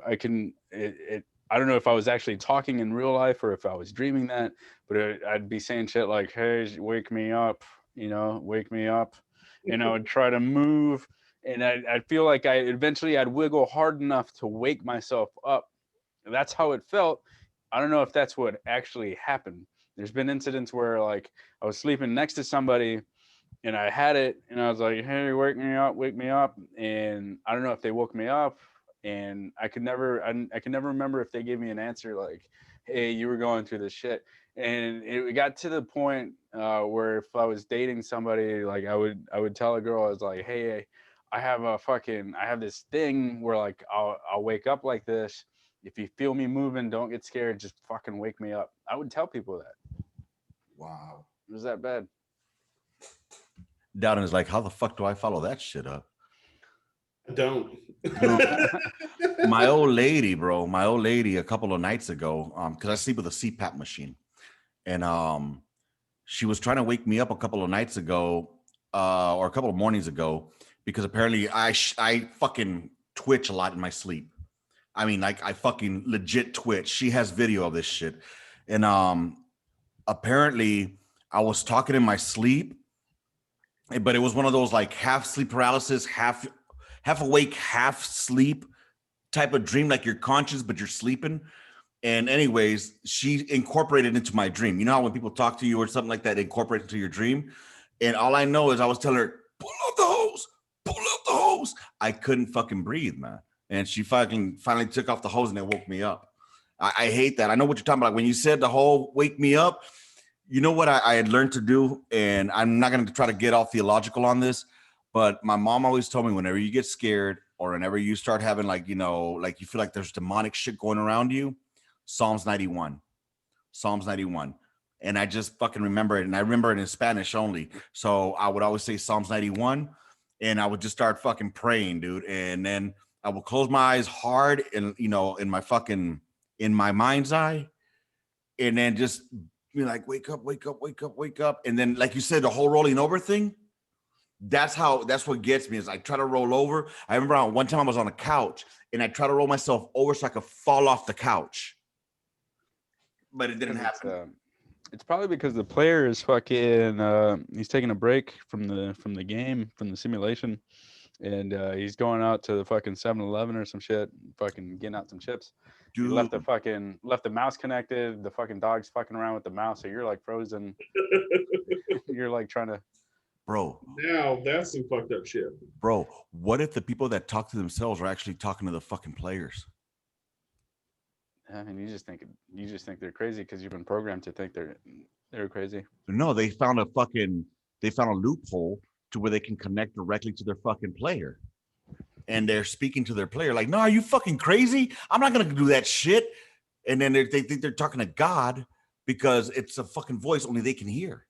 I don't know if I was actually talking in real life or if I was dreaming that, but I'd be saying shit like, "Hey, wake me up," wake me up, and I would try to move, and I'd feel like I'd wiggle hard enough to wake myself up. That's how it felt. I don't know if that's what actually happened. There's been incidents where like I was sleeping next to somebody and I had it and I was like, "Hey, wake me up," and I don't know if they woke me up, and I could never remember if they gave me an answer like, "Hey, you were going through this shit," and it got to the point where if I was dating somebody, like I would tell a girl, I was like, "Hey, I have this thing where like I'll wake up like this. If you feel me moving, don't get scared, just fucking wake me up." I would tell people that. Wow. It was that bad. Dowden is like, how the fuck do I follow that shit up? I don't. My old lady, bro, a couple of nights ago, because I sleep with a CPAP machine, and she was trying to wake me up a couple of nights ago, or a couple of mornings ago, because apparently I fucking twitch a lot in my sleep. I mean, like I fucking legit twitch. She has video of this shit, and apparently I was talking in my sleep, but it was one of those like half sleep paralysis, half awake, half sleep type of dream, like you're conscious but you're sleeping. And anyways, she incorporated into my dream. You know how when people talk to you or something like that, incorporate into your dream. And all I know is I was telling her, pull out the hose, pull out the hose. I couldn't fucking breathe, man. And she fucking finally took off the hose and it woke me up. I hate that. I know what you're talking about. Like when you said the whole wake me up, you know what I had learned to do, and I'm not going to try to get all theological on this, but my mom always told me whenever you get scared or whenever you start having like, like you feel like there's demonic shit going around you, Psalms 91. And I just fucking remember it. And I remember it in Spanish only. So I would always say Psalms 91 and I would just start fucking praying, dude. And then I would close my eyes hard and, in my mind's eye. And then just be like, wake up, wake up, wake up, wake up. And then, like you said, the whole rolling over thing, that's what gets me is I try to roll over. I remember one time I was on a couch and I try to roll myself over so I could fall off the couch. But it didn't happen. It's probably because the player is fucking he's taking a break from the game, from the simulation, and he's going out to the fucking 7-Eleven or some shit, fucking getting out some chips. Dude. He left the mouse connected. The fucking dog's fucking around with the mouse, so you're like frozen. You're like trying to. Bro. Now that's some fucked up shit. Bro, what if the people that talk to themselves are actually talking to the fucking players? I mean, you just think they're crazy because you've been programmed to think they're crazy. No, they found a loophole to where they can connect directly to their fucking player. And they're speaking to their player like, no, are you fucking crazy? I'm not going to do that shit. And then they think they're talking to God because it's a fucking voice only they can hear.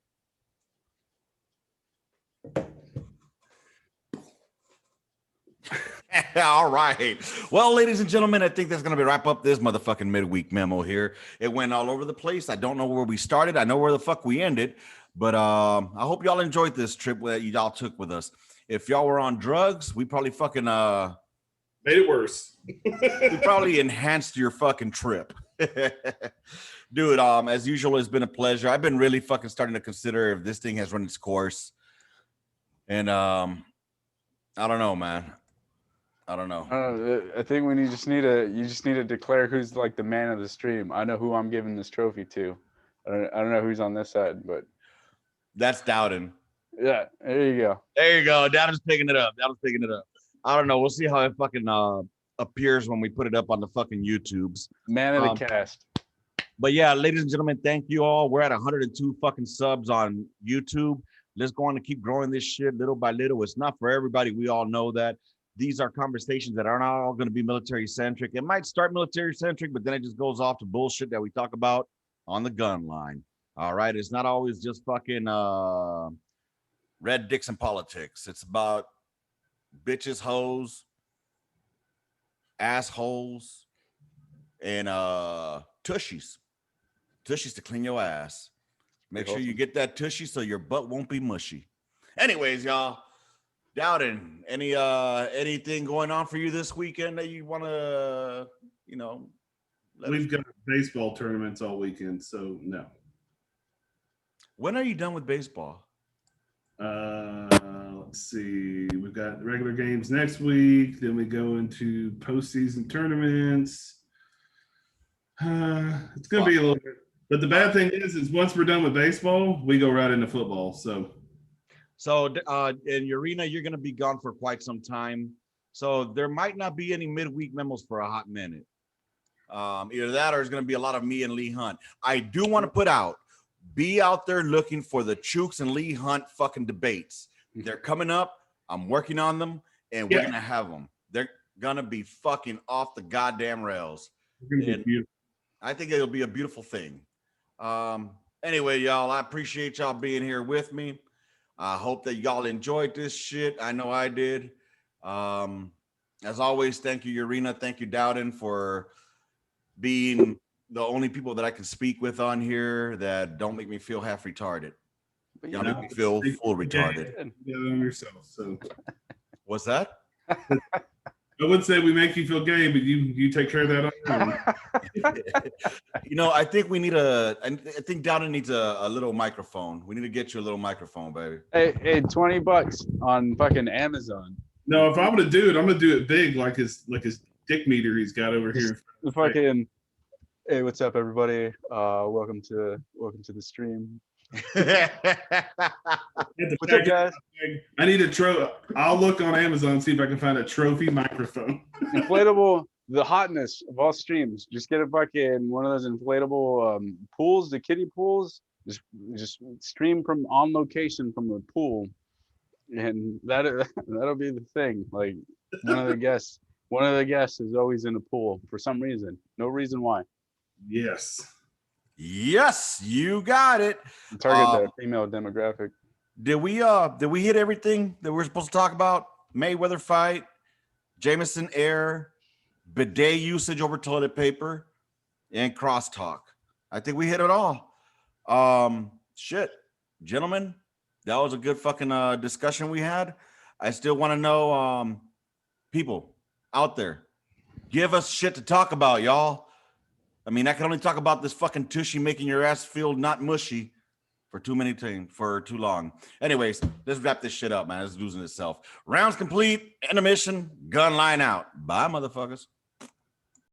All right. Well, ladies and gentlemen, I think that's going to wrap up this motherfucking midweek memo here. It went all over the place. I don't know where we started. I know where the fuck we ended. But I hope y'all enjoyed this trip that y'all took with us. If y'all were on drugs, we probably fucking made it worse. We probably enhanced your fucking trip. Dude, as usual, it's been a pleasure. I've been really fucking starting to consider if this thing has run its course. And I don't know, man. I don't know. I think you just need to declare who's like the man of the stream. I know who I'm giving this trophy to. I don't know who's on this side, but that's Dowden. Yeah, there you go. There you go. Dowden's picking it up. I don't know. We'll see how it fucking appears when we put it up on the fucking YouTubes. Man of the cast. But yeah, ladies and gentlemen, thank you all. We're at 102 fucking subs on YouTube. Let's go on and keep growing this shit little by little. It's not for everybody. We all know that. These are conversations that are not all going to be military centric. It might start military centric, but then it just goes off to bullshit that we talk about on the gun line. All right. It's not always just fucking red dicks and politics. It's about bitches, hoes, assholes, and tushies. Tushies to clean your ass. Make sure you get that tushy so your butt won't be mushy. Anyways, y'all. Dowden, anything going on for you this weekend that you want to, We've got baseball tournaments all weekend, so no. When are you done with baseball? Let's see. We've got regular games next week. Then we go into postseason tournaments. It's gonna be a little bit. But the bad thing is once we're done with baseball, we go right into football. So In Urena, you're going to be gone for quite some time. So there might not be any midweek memos for a hot minute. Either that or it's going to be a lot of me and Lee Hunt. I do want to put out, be out there looking for the Chooks and Lee Hunt fucking debates. They're coming up. I'm working on them, and we're going to have them. They're going to be fucking off the goddamn rails. I think it'll be a beautiful thing. Anyway, y'all, I appreciate y'all being here with me. I hope that y'all enjoyed this shit. I know I did. As always, thank you, Urena. Thank you, Dowden, for being the only people that I can speak with on here that don't make me feel half retarded. Y'all make me feel full retarded. Yourself, so. What's that? I would say we make you feel gay, but you take care of that on your own. You know, I think we need I think Dowden needs a little microphone. We need to get you a little microphone, baby. Hey, $20 on fucking Amazon. No, if I'm gonna do it, I'm gonna do it big, like his dick meter he's got over here. The fucking, hey, what's up, everybody? Welcome to the stream. What's up, guys? I need a trophy. I'll look on Amazon and see if I can find a trophy microphone. Inflatable, the hotness of all streams. Just get a fucking one of those inflatable pools, the kiddie pools. Just stream from on location from the pool, and that'll be the thing. Like one of the guests is always in a pool for some reason. No reason why. Yes. Yes, you got it. Target that female demographic. Did we hit everything that we're supposed to talk about? Mayweather fight, Jameson air, bidet usage over toilet paper, and crosstalk. I think we hit it all. Shit, gentlemen, that was a good fucking discussion we had. I still want to know, people out there, give us shit to talk about, y'all. I mean, I can only talk about this fucking tushy making your ass feel not mushy for too long. Anyways, let's wrap this shit up, man. It's losing itself. Rounds complete, intermission, gun line out. Bye, motherfuckers.